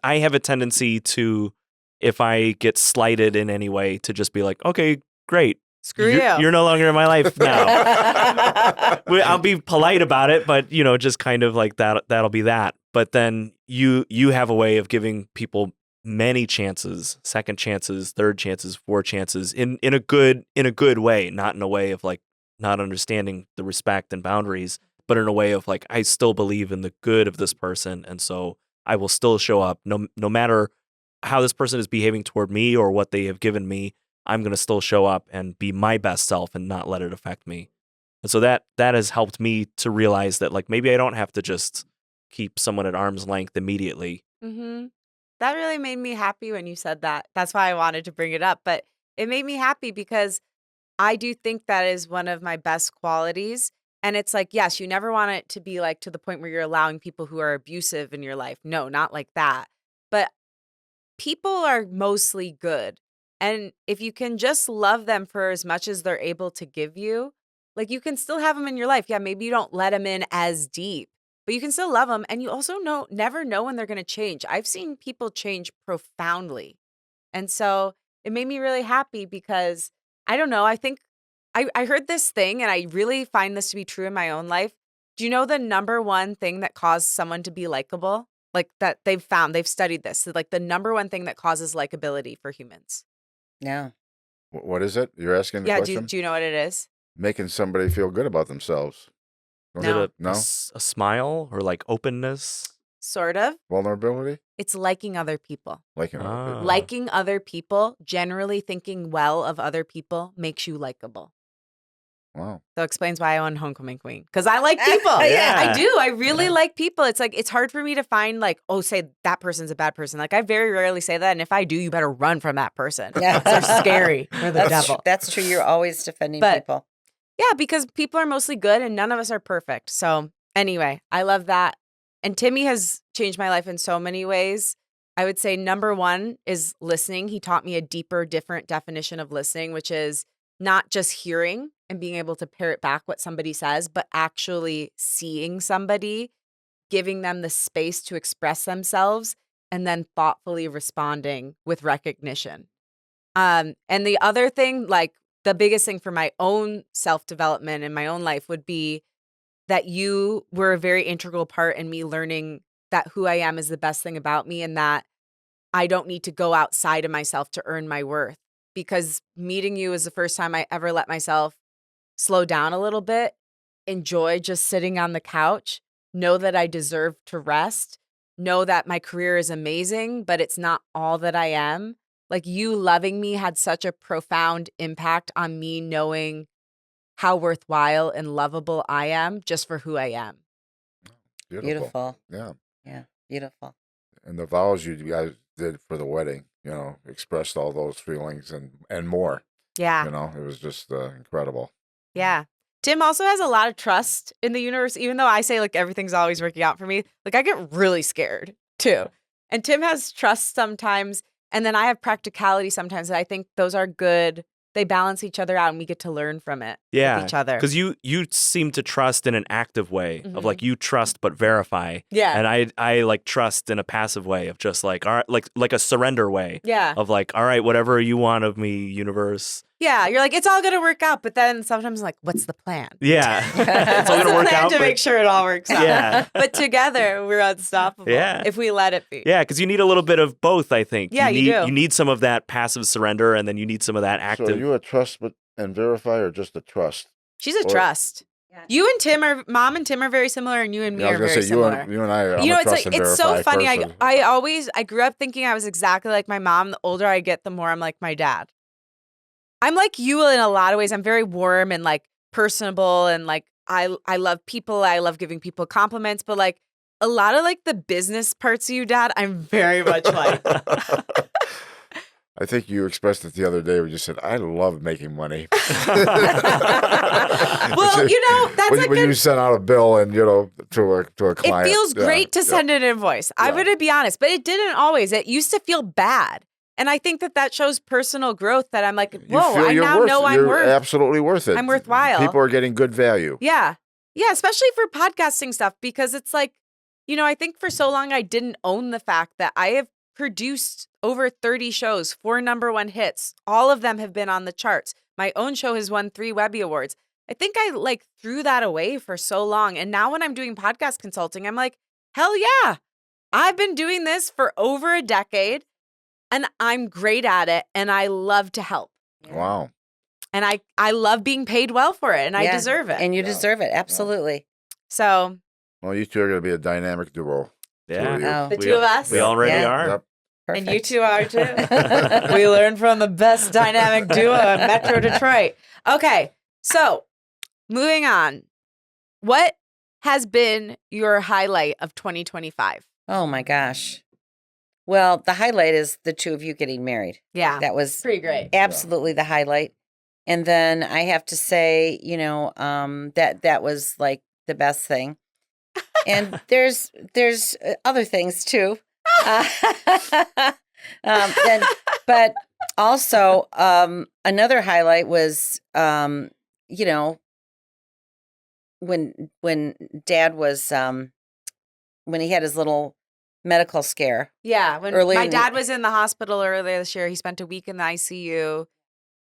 have a tendency to, if I get slighted in any way, to just be like, okay, great. Screw you. You're no longer in my life now. I'll be polite about it, but just kind of like that'll be that. But then you have a way of giving people many chances, second chances, third chances, fourth chances in a good way, not in a way of like not understanding the respect and boundaries, but in a way of like, I still believe in the good of this person, and so I will still show up no matter how this person is behaving toward me or what they have given me. I'm going to still show up and be my best self and not let it affect me. And so that has helped me to realize that like maybe I don't have to just keep someone at arm's length immediately. Mm-hmm. That really made me happy when you said that. That's why I wanted to bring it up. But it made me happy because I do think that is one of my best qualities. And it's like, yes, you never want it to be like to the point where you're allowing people who are abusive in your life. No, not like that. But people are mostly good. And if you can just love them for as much as they're able to give you, like you can still have them in your life. Yeah, maybe you don't let them in as deep, but you can still love them. And you also never know when they're going to change. I've seen people change profoundly. And so it made me really happy because I don't know. I think I heard this thing and I really find this to be true in my own life. Do you know the number one thing that caused someone to be likable? Like that they've studied this. So like the number one thing that causes likability for humans. No. What is it? You're asking the Yeah, question? do you know what it is? Making somebody feel good about themselves. Is No. it No? a smile or like openness? Sort of. Vulnerability? It's liking other people. Liking other people. Liking other people, generally thinking well of other people makes you likable. Wow. So explains why I won Homecoming Queen. Because I like people. Yeah. I do. I really like people. It's like, it's hard for me to find like, oh, say that person's a bad person. Like I very rarely say that. And if I do, you better run from that person. Yeah. They're scary. They're the devil. That's true. You're always defending But- people. Yeah, because people are mostly good and none of us are perfect. So anyway, I love that. And Timmy has changed my life in so many ways. I would say number one is listening. He taught me a deeper, different definition of listening, which is not just hearing and being able to parrot back what somebody says, but actually seeing somebody, giving them the space to express themselves, and then thoughtfully responding with recognition. And the other thing, like the biggest thing for my own self-development in my own life would be that you were a very integral part in me learning that who I am is the best thing about me and that I don't need to go outside of myself to earn my worth. Because meeting you is the first time I ever let myself slow down a little bit, enjoy just sitting on the couch, know that I deserve to rest, know that my career is amazing, but it's not all that I am. Like you loving me had such a profound impact on me knowing how worthwhile and lovable I am just for who I am. Beautiful. Yeah. Yeah. Beautiful. And the vows you guys did for the wedding, expressed all those feelings and more. Yeah. It was just incredible. Yeah. Tim also has a lot of trust in the universe, even though I say like everything's always working out for me. Like I get really scared too. And Tim has trust sometimes. And then I have practicality sometimes. And I think those are good. They balance each other out and we get to learn from it. Yeah, with each other. because you seem to trust in an active way of like you trust but verify. Yeah. And I like trust in a passive way of just like, all right, like a surrender way Yeah. of like, all right, whatever you want of me, universe. Yeah. You're like, it's all going to work out. But then sometimes I'm like, what's the plan? Yeah, it's all What's gonna the work plan out. to but- make sure it all works out? Yeah. But together we're unstoppable. Yeah. If we let it be. Yeah, because you need a little bit of both, I think. Yeah, you do. You need some of that passive surrender, and then you need some of that active. So are you a trust and verify or just a trust? She's a Or- trust. Yeah. You and Mom and Tim are very similar, and you and me I are was going very to say, similar. you and I are You know, a it's trust like and it's so verify funny. person. I grew up thinking I was exactly like my mom. The older I get, the more I'm like my dad. I'm like you in a lot of ways. I'm very warm and like personable, and like I love people. I love giving people compliments, but like a lot of like the business parts of you, Dad, I'm very much like. I think you expressed it the other day when you said, I love making money. Well, that's when you send out a bill and, to a client. It feels great to send an invoice. I'm going to be honest, but it didn't always. It used to feel bad. And I think that shows personal growth that I'm like, whoa, I now know I'm You're absolutely worth it. I'm worthwhile. People are getting good value. Yeah. Yeah, especially for podcasting stuff, because it's like, I think for so long I didn't own the fact that I have produced over 30 shows, 4 #1 hits. All of them have been on the charts. My own show has won 3 Webby Awards. I think I threw that away for so long. And now when I'm doing podcast consulting, I'm like, hell yeah, I've been doing this for over a decade and I'm great at it and I love to help. Wow. And I love being paid well for it and I deserve it. And you deserve it. Absolutely. So. Well, you two are going to be a dynamic duo. Yeah. The two of us. We already are. Yep. Perfect. And you two are too. We learned from the best dynamic duo in Metro Detroit. Okay, so moving on. What has been your highlight of 2025? Oh my gosh. Well, the highlight is the two of you getting married. Yeah, That was pretty great. absolutely the highlight. And then I have to say, that was like the best thing. And there's other things too. But also another highlight was when Dad was when he had his little medical scare. Yeah, when my dad was in the hospital earlier this year, he spent a week in the ICU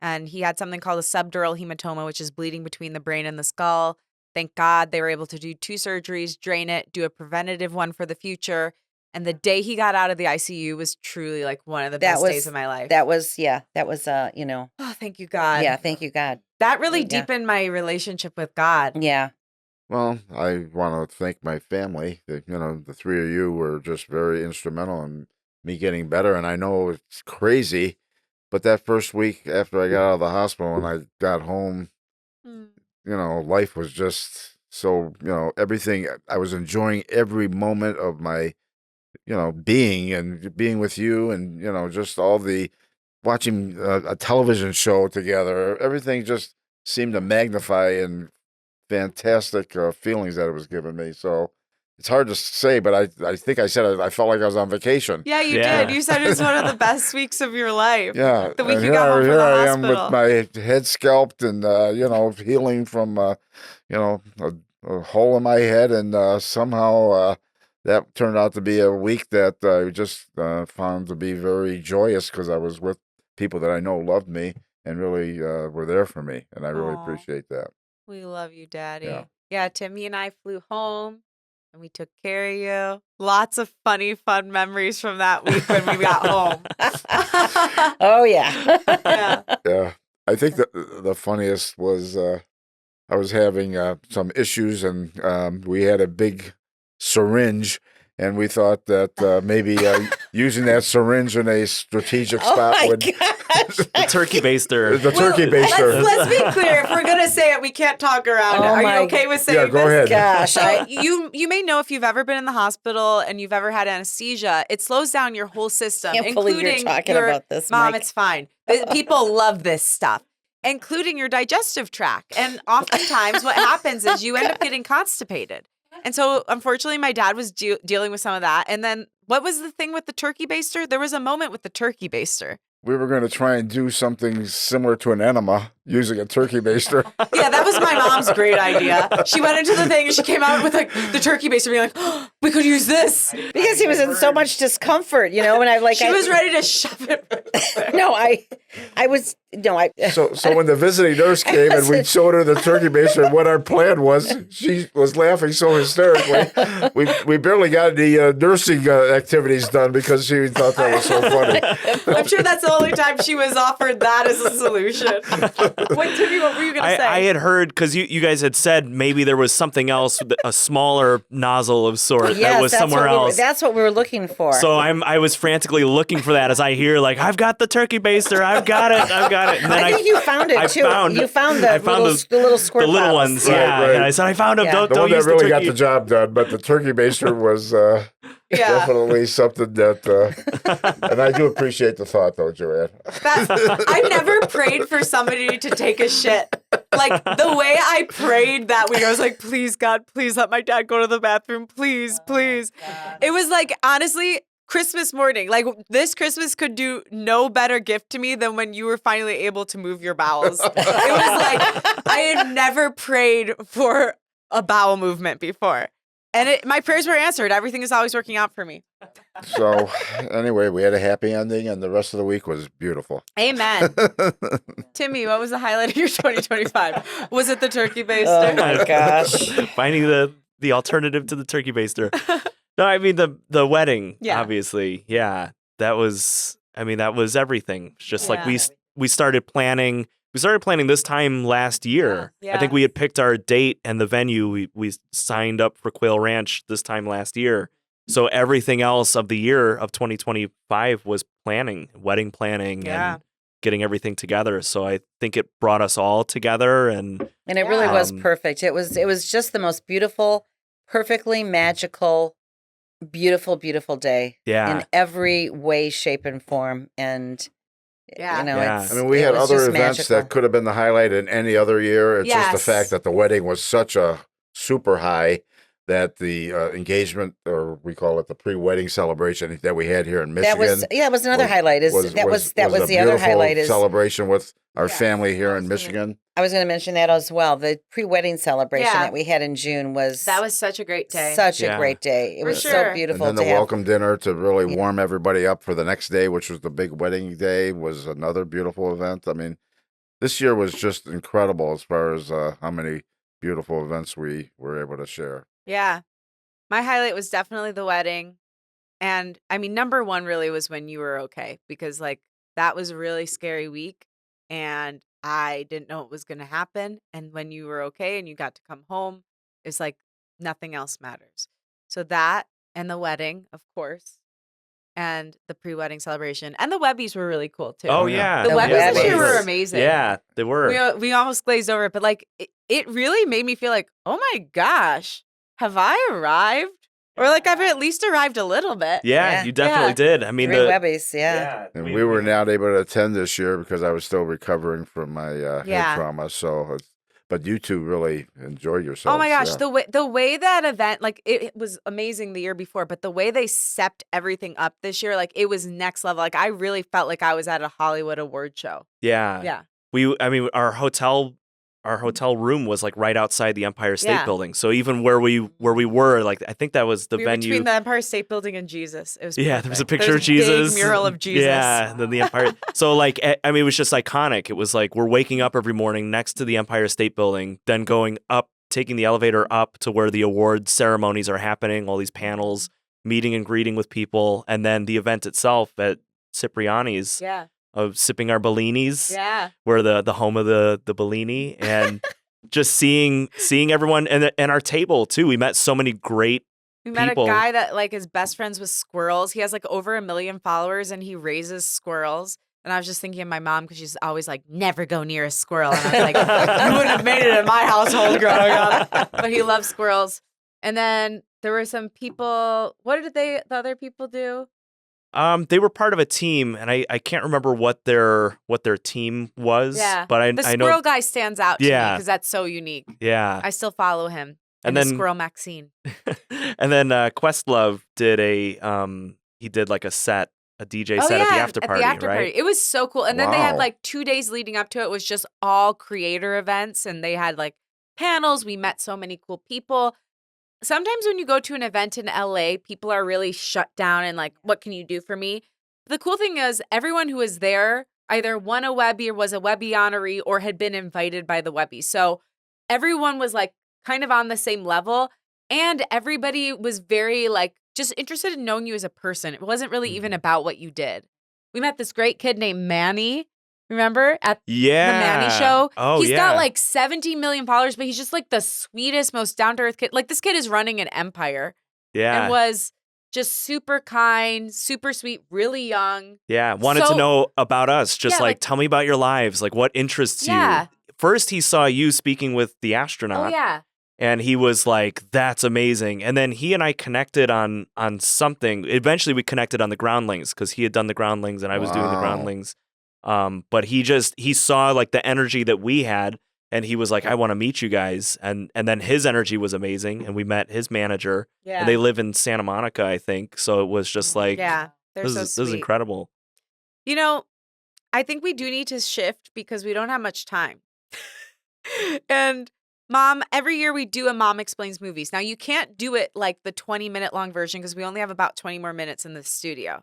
and he had something called a subdural hematoma, which is bleeding between the brain and the skull. Thank God they were able to do 2 surgeries, drain it, do a preventative one for the future. And the day he got out of the ICU was truly like one of the best days of my life. That was, Oh, thank you, God. Yeah, thank you, God. That really deepened my relationship with God. Yeah. Well, I want to thank my family. The 3 of you were just very instrumental in me getting better. And I know it's crazy, but that first week after I got out of the hospital and I got home, life was just so, everything. I was enjoying every moment of my, being and being with you and, just all the watching a television show together. Everything just seemed to magnify and fantastic feelings that it was giving me. So it's hard to say, but I think I said I felt like I was on vacation. Yeah, you did. You said it was one of the best weeks of your life. Yeah. The week you got home from the hospital. I am with my head scalped and, healing from, a hole in my head. And somehow that turned out to be a week that I just found to be very joyous because I was with people that I know loved me and really were there for me. And I really appreciate that. We love you, Daddy. Yeah, Timmy and I flew home and we took care of you. Lots of funny, fun memories from that week when we got home. Oh, yeah. Yeah. I think the funniest was I was having some issues and we had a big syringe. And we thought that maybe using that syringe in a strategic spot would... The turkey baster. The turkey baster. Let's be clear. If we're going to say it, we can't talk around it. Are you okay with saying go this? ahead. Gosh. You may know if you've ever been in the hospital and you've ever had anesthesia, it slows down your whole system. Can't believe you're talking about this, Mom, Mike. it's fine. People love this stuff, including your digestive tract. And oftentimes what happens is you end up getting constipated. And so, unfortunately, my dad was dealing with some of that. And then what was the thing with the turkey baster? There was a moment with the turkey baster. We were going to try and do something similar to an enema using a turkey baster. Yeah, that was my mom's great idea. She went into the thing and she came out with the turkey baster being like, oh, we could use this. Because he was in so much discomfort, and She was ready to shove it. So when the visiting nurse came and we showed her the turkey baster and what our plan was, she was laughing so hysterically. We barely got any nursing activities done because she thought that was so funny. I'm sure that's the only time she was offered that as a solution. Wait, Timmy, what were you going to say? I had heard, because you guys had said maybe there was something else, a smaller nozzle of sort that was somewhere else. That's what we were looking for. So I was frantically looking for that as I hear, like, I've got the turkey baster, I've got it. And then I think you found it, too. You found the little squirt the little bottles. ones, yeah. Right. And I said, I found them. Yeah. Don't The one that use really the got turkey. the job done, but the turkey baster was... Yeah. Definitely something that, and I do appreciate the thought, though, Joanne. I never prayed for somebody to take a shit. Like the way I prayed that week, I was like, please, God, please let my dad go to the bathroom. Please, please. It was like, honestly, Christmas morning. Like this Christmas could do no better gift to me than when you were finally able to move your bowels. It was like, I had never prayed for a bowel movement before. And my prayers were answered. Everything is always working out for me. So, anyway, we had a happy ending, and the rest of the week was beautiful. Amen. Timmy, what was the highlight of your 2025? Was it the turkey baster? Oh my gosh. Finding the alternative to the turkey baster. No, I mean the wedding, Yeah. obviously. Yeah. That was everything. It's just like Yeah. we started planning. We started planning this time last year. Yeah. I think we had picked our date and the venue. We signed up for Quail Ranch this time last year. So everything else of the year of 2025 was planning, wedding planning, Yeah. and getting everything together. So I think it brought us all together, and And it really was Um, perfect. It was just the most beautiful, perfectly magical, beautiful day yeah, in every way, shape, and form. And Yeah. you know, Yeah. it's, I mean, we it had was other just events magical. that could have been the highlight in any other year. It's just the Yes. fact that the wedding was such a super high that the engagement, or we call it the pre-wedding celebration that we had here in Michigan. That was another highlight. Is that was a the other beautiful highlight is celebration with our Yes. family here in Absolutely. Michigan. I was going to mention that as well. The pre-wedding celebration Yeah. that we had in June was That was such a great day. such Yeah. a great day. It For was sure. so And beautiful then the to have. welcome dinner to really Yeah. warm everybody up for the next day, which was the big wedding day, was another beautiful event. I mean, this year was just incredible as far as how many beautiful events we were able to share. Yeah. My highlight was definitely the wedding. And I mean, number one really was when you were okay, because like that was a really scary week and I didn't know what was going to happen. And when you were okay and you got to come home, it's like nothing else matters. So that and the wedding, of course, and the pre-wedding celebration and the Webbies were really cool too. Oh yeah. yeah, The The Webbies this year Webbies. were amazing. Yeah, they were. We almost glazed over it, but like it really made me feel like, oh my gosh, have I arrived? Or like I've at least arrived a little bit. Yeah, Yeah. you definitely Yeah. did. I mean, 3 Webbies, yeah. And we were not able to attend this year because I was still recovering from my Yeah. head trauma. So, but you two really enjoyed yourselves. Oh my gosh, yeah. the way that event, like it was amazing the year before, but the way they stepped everything up this year, like it was next level. Like I really felt like I was at a Hollywood award show. Yeah. Yeah. I mean, our hotel room was like right outside the Empire State Yeah. Building. So even where we were, like I think that was the We were venue. between the Empire State Building and Jesus. It was Yeah, there was a perfect. picture of There's a big Jesus. mural of Jesus. Yeah, and then the Empire. So like, I mean, it was just iconic. It was like we're waking up every morning next to the Empire State Building, then going up, taking the elevator up to where the award ceremonies are happening, all these panels, meeting and greeting with people, and then the event itself at Cipriani's Yeah. of sipping our Bellinis. Yeah. We're the home of the Bellini, and just seeing everyone and our table too. We met so many great We met people. a guy that like his best friends with squirrels. He has like over 1 million followers and he raises squirrels. And I was just thinking of my mom because she's always like, never go near a squirrel. And I was like, you wouldn't have made it in my household growing up. But he loves squirrels. And then there were some people. What did the other people do? They were part of a team, and I can't remember what their team was. Yeah. but The I squirrel know. guy stands out to me Yeah. because that's so unique. Yeah, I still follow him. And And the then- squirrel Maxine. and then Questlove did he did like a DJ set at the after party, right? It was so cool. And then they had Wow. like 2 days leading up to it was just all creator events and they had like panels. We met so many cool people. Sometimes when you go to an event in LA, people are really shut down and like, what can you do for me? The cool thing is everyone who was there either won a Webby or was a Webby honoree or had been invited by the Webby. So everyone was like kind of on the same level and everybody was very like just interested in knowing you as a person. It wasn't really even about what you did. We met this great kid named Manny, remember, at Yeah, the Manny show. Oh, He's yeah. got like 17 million followers, but he's just like the sweetest, most down-to-earth kid. Like this kid is running an empire yeah, and was just super kind, super sweet, really young. yeah. Wanted So- to know about us. Just Yeah, like, like- tell me about your lives. Like, what interests Yeah. you? First, he saw you speaking with the astronaut. Oh yeah. And he was like, "That's amazing." And then he and I connected on something. Eventually, we connected on the Groundlings because he had done the Groundlings and I was doing the Wow. Groundlings. But he saw like the energy that we had, and he was like, "I want to meet you guys." And then his energy was amazing, and we met his manager. Yeah. And they live in Santa Monica, I think. So it was just like, Yeah. They're this so is sweet. incredible. You know, I think we do need to shift because we don't have much time. And Mom, every year we do a Mom Explains Movies. Now, you can't do it like the 20-minute long version because we only have about 20 more minutes in the studio.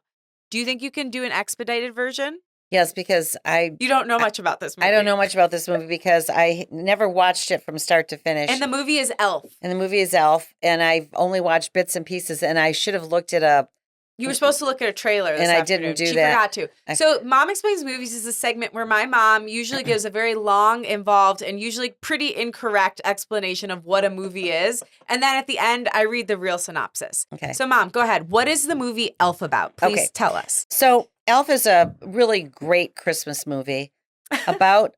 Do you think you can do an expedited version? Yes, because You don't know much about this movie. I don't know much about this movie because I never watched it from start to finish. And the movie is Elf. And the movie is Elf, and I've only watched bits and pieces, and I should have looked it up. You were supposed to look at a trailer this And I afternoon. didn't do she that. forgot to. So Mom Explains Movies is a segment where my mom usually gives a very long, involved, and usually pretty incorrect explanation of what a movie is. And then at the end, I read the real synopsis. Okay. So Mom, go ahead. What is the movie Elf about? Please Okay. tell us. So Elf is a really great Christmas movie about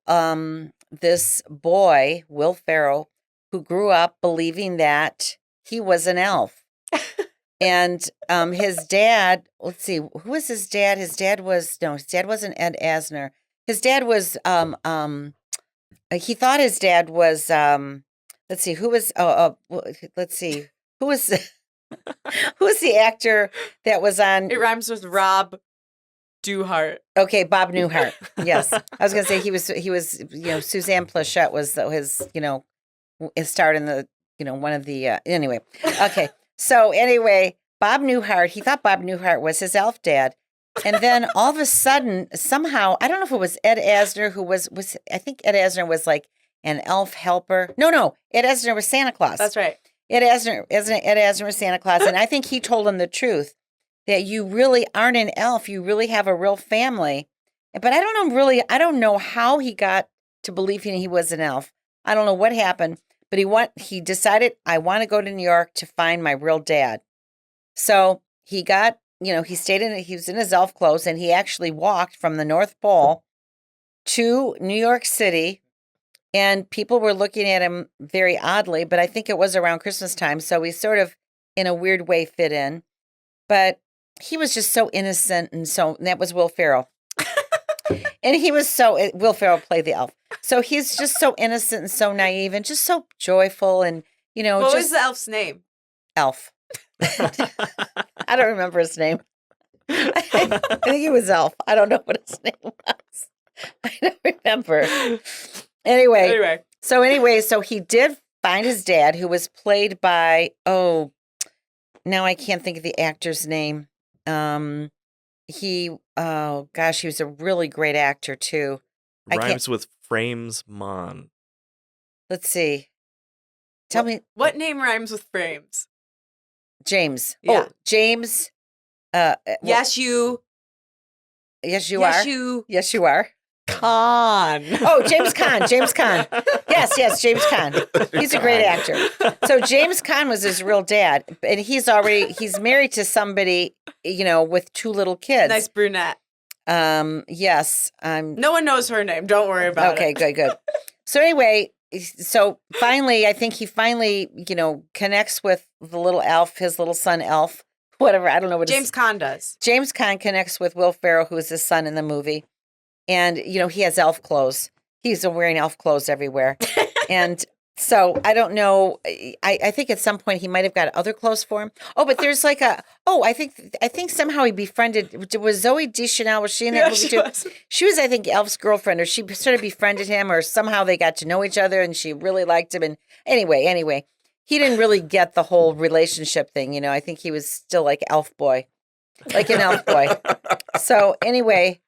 this boy, Will Ferrell, who grew up believing that he was an elf. And his dad, let's see, who was his dad? His dad wasn't Ed Asner. His dad was, he thought his dad was, let's see, who was who was the actor that was on? It rhymes with Rob Duhart. Okay, Bob Newhart. Yes, I was going to say he was, Suzanne Plachette was his, his starred in the, one of the, anyway. Okay. So anyway, Bob Newhart, he thought Bob Newhart was his elf dad. And then all of a sudden, somehow, I don't know if it was Ed Asner who was I think Ed Asner was like an elf helper. No, Ed Asner was Santa Claus. That's right. Ed Asner was Santa Claus. And I think he told him the truth, that you really aren't an elf. You really have a real family. But I don't know how he got to believing he was an elf. I don't know what happened. But he decided, I want to go to New York to find my real dad. So he got, he was in his elf clothes, and he actually walked from the North Pole to New York City, and people were looking at him very oddly, but I think it was around Christmas time, so he sort of, in a weird way, fit in. But he was just so innocent, and that was Will Ferrell. And Will Ferrell played the elf. So he's just so innocent and so naive and just so joyful and, What was the elf's name? Elf. I don't remember his name. I think he was Elf. I don't know what his name was. I don't remember. Anyway. So he did find his dad, who was played by, now I can't think of the actor's name. He was a really great actor too. Rhymes with Frames Mon. Let's see. Tell me. What name rhymes with Frames? James. Yeah. Oh, James. Yes, you. Yes, you Yes, are. you. Yes, you are. Con. Oh, James Caan. James Caan. Yes, James Caan. He's a great actor. So James Caan was his real dad, and he's married to somebody, with two little kids. Nice brunette. Yes. No one knows her name. Don't worry about it. Okay, good. So anyway, finally, I think he connects with the little elf, his little son Elf, whatever. I don't know what James Caan does. James Caan connects with Will Ferrell, who is his son in the movie. And, he has elf clothes. He's wearing elf clothes everywhere. And so I don't know. I think at some point he might have got other clothes for him. Oh, but there's like I think somehow he befriended, was Zoe Deschanel, was she in that movie too? Was. She was, I think, Elf's girlfriend, or she sort of befriended him, or somehow they got to know each other and she really liked him. And anyway, he didn't really get the whole relationship thing. I think he was still like elf boy, like an elf boy. So anyway,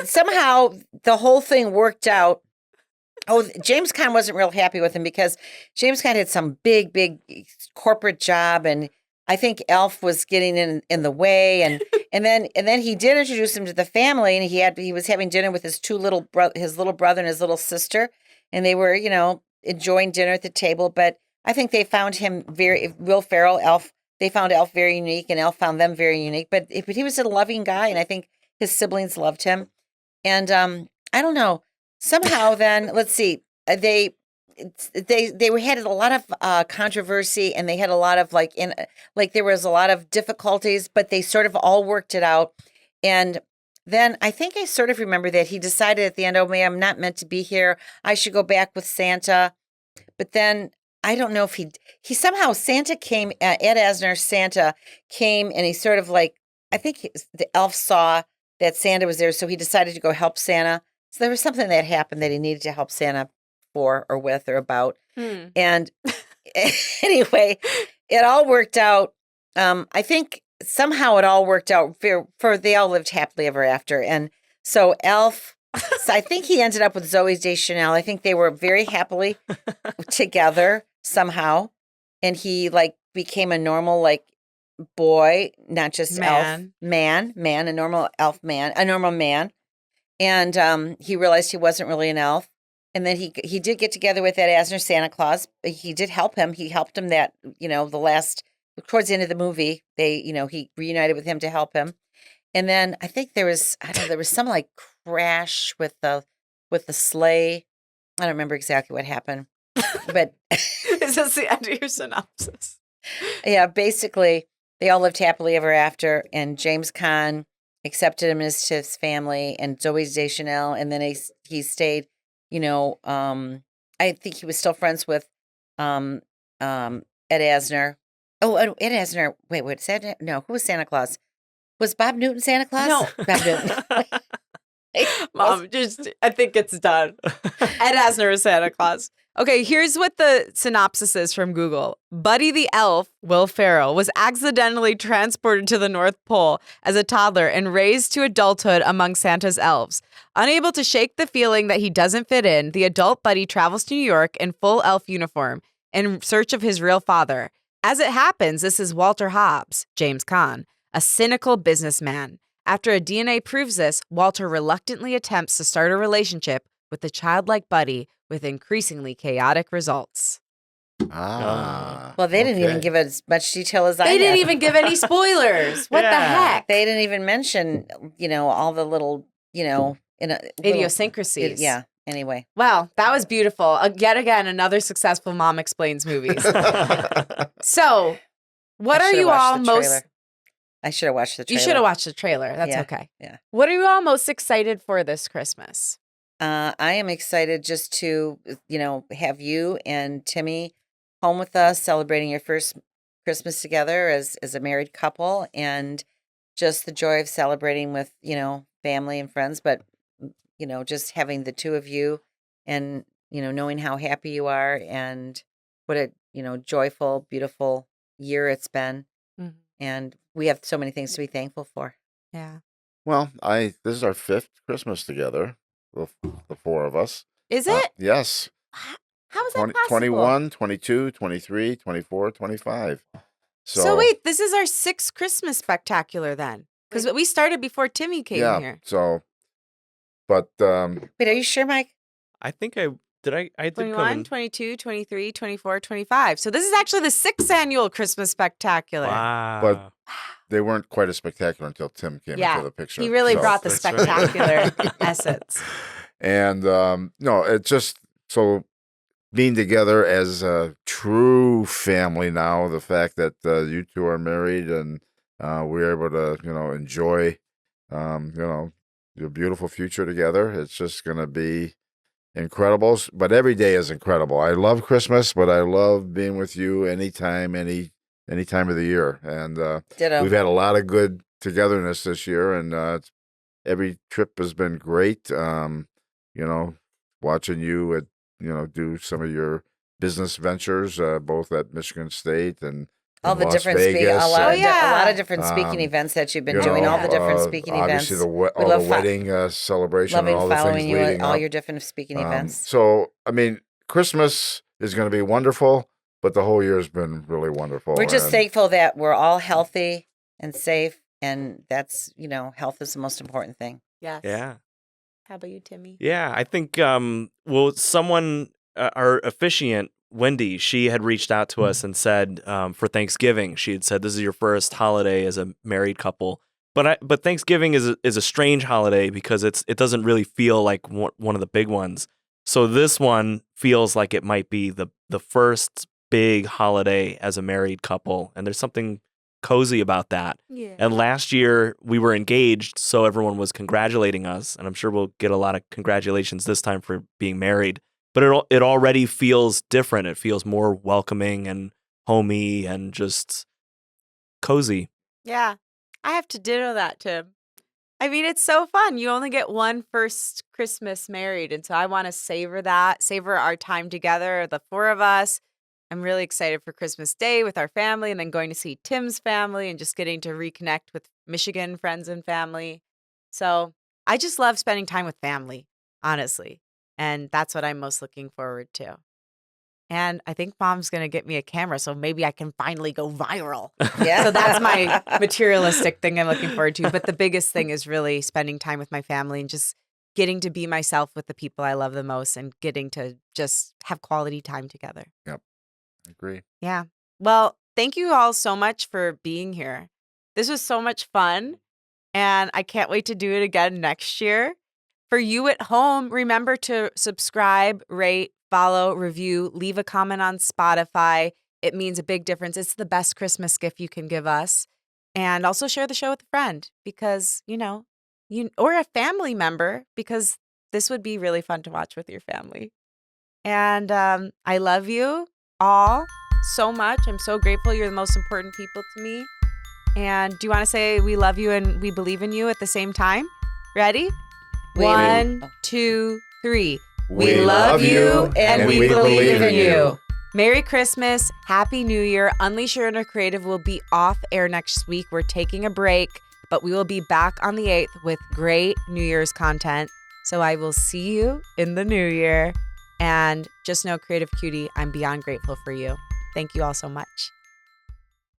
somehow the whole thing worked out. Oh, James Caan wasn't real happy with him because James Caan had some big corporate job, and I think Elf was getting in the way, and then he did introduce him to the family, and he was having dinner with his his little brother and his little sister, and they were enjoying dinner at the table. But I think they found Will Ferrell, Elf. They found Elf very unique, and Elf found them very unique. But he was a loving guy, and I think his siblings loved him. And I don't know. Somehow then, let's see, they had a lot of controversy, and they had a lot of there was a lot of difficulties, but they sort of all worked it out. And then I think I sort of remember that he decided at the end, oh, man, I'm not meant to be here. I should go back with Santa. But then I don't know if he somehow Santa came, Ed Asner, Santa came, and he sort of I think the elf saw that Santa was there, so he decided to go help Santa. So there was something that happened that he needed to help Santa for or with or about. And anyway, it all worked out. I think somehow it all worked out for they all lived happily ever after. And so Elf, so I think he ended up with Zoe Deschanel. I think they were very happily together somehow. And he became a normal boy, not just elf man, a normal elf man, a normal man. And he realized he wasn't really an elf. And then he did get together with Ed Asner, Santa Claus. He did help him. He helped him towards the end of the movie, he reunited with him to help him. And then I think there was some crash with the sleigh. I don't remember exactly what happened, but is this the end of your synopsis? Yeah, basically they all lived happily ever after, and James Caan accepted him into his family, and Zoe Deschanel, and then he stayed. I think he was still friends with Ed Asner. Oh, Ed Asner. Wait, is that? No, who was Santa Claus? Was Bob Newton Santa Claus? No. Bob Newton. Mom, I think it's done. Ed Asner is Santa Claus. Okay, here's what the synopsis is from Google. Buddy the elf, Will Ferrell, was accidentally transported to the North Pole as a toddler and raised to adulthood among Santa's elves. Unable to shake the feeling that he doesn't fit in, the adult Buddy travels to New York in full elf uniform in search of his real father. As it happens, this is Walter Hobbs, James Caan, a cynical businessman. After a DNA proves this, Walter reluctantly attempts to start a relationship with the childlike Buddy with increasingly chaotic results. Ah. Well, they didn't even give as much detail as I did. They didn't even give any spoilers. What the heck? They didn't even mention, all the little, idiosyncrasies. Yeah. Anyway. Well, that was beautiful. Yet again, another successful Mom Explains movies. So, what are you all most... I should have watched the trailer. You should have watched the trailer. That's okay. Yeah. What are you all most excited for this Christmas? I am excited just to, have you and Timmy home with us, celebrating your first Christmas together as a married couple, and just the joy of celebrating with, family and friends, but, just having the two of you and, knowing how happy you are and what a, joyful, beautiful year it's been. Mm-hmm. And we have so many things to be thankful for. Yeah. Well, this is our 5th Christmas together, the 4 of us. Is it? Yes. How is that possible? 21, 22, 23, 24, 25. So wait, this is our 6th Christmas spectacular then? Because we started before Timmy came here. So, but... Wait, are you sure, Mike? I think I did 21, 22, 23, 24, 25. So this is actually the 6th annual Christmas spectacular. Wow. But they weren't quite as spectacular until Tim came into the picture. He really brought the spectacular essence. And no, it's just so being together as a true family now, the fact that you two are married and we're able to, enjoy, your beautiful future together. It's just going to be incredible. But every day is incredible. I love Christmas, but I love being with you anytime, any time of the year. And we've had a lot of good togetherness this year, and every trip has been great. Watching you do some of your business ventures, both at Michigan State and all the Las different Vegas, a lot of different speaking events that you've been doing. All the different speaking events. Obviously, all the wedding celebration, and all the things you leading at all up. your different speaking events. So, I mean, Christmas is going to be wonderful, but the whole year has been really wonderful. We're just thankful that we're all healthy and safe, and that's health is the most important thing. Yes. Yeah. How about you, Timmy? Yeah, I think someone, our officiant, Wendy, she had reached out to us and said for Thanksgiving, she had said, this is your first holiday as a married couple. But Thanksgiving is a strange holiday because it doesn't really feel like one of the big ones. So this one feels like it might be the first big holiday as a married couple, and there's something cozy about that. Yeah. And last year we were engaged, so everyone was congratulating us, and I'm sure we'll get a lot of congratulations this time for being married. But it already feels different. It feels more welcoming and homey and just cozy. Yeah. I have to ditto that, Tim. I mean, it's so fun. You only get one first Christmas married. And so I want to savor that, savor our time together, the four of us. I'm really excited for Christmas Day with our family and then going to see Tim's family and just getting to reconnect with Michigan friends and family. So I just love spending time with family, honestly. And that's what I'm most looking forward to. And I think Mom's going to get me a camera, so maybe I can finally go viral. Yeah. So that's my materialistic thing I'm looking forward to. But the biggest thing is really spending time with my family and just getting to be myself with the people I love the most and getting to just have quality time together. I agree. Yeah. Well, thank you all so much for being here. This was so much fun, and I can't wait to do it again next year. For you at home, remember to subscribe, rate, follow, review, leave a comment on Spotify. It means a big difference. It's the best Christmas gift you can give us. And also share the show with a friend because, or a family member, because this would be really fun to watch with your family. And I love you all so much. I'm so grateful. You're the most important people to me. And do you want to say we love you and we believe in you at the same time? Ready? We- 1, 2, 3. We love you and we believe in you. Merry Christmas. Happy New Year. Unleash Your Inner Creative will be off air next week. We're taking a break, but we will be back on the 8th with great New Year's content. So I will see you in the new year. And just know, Creative Cutie, I'm beyond grateful for you. Thank you all so much.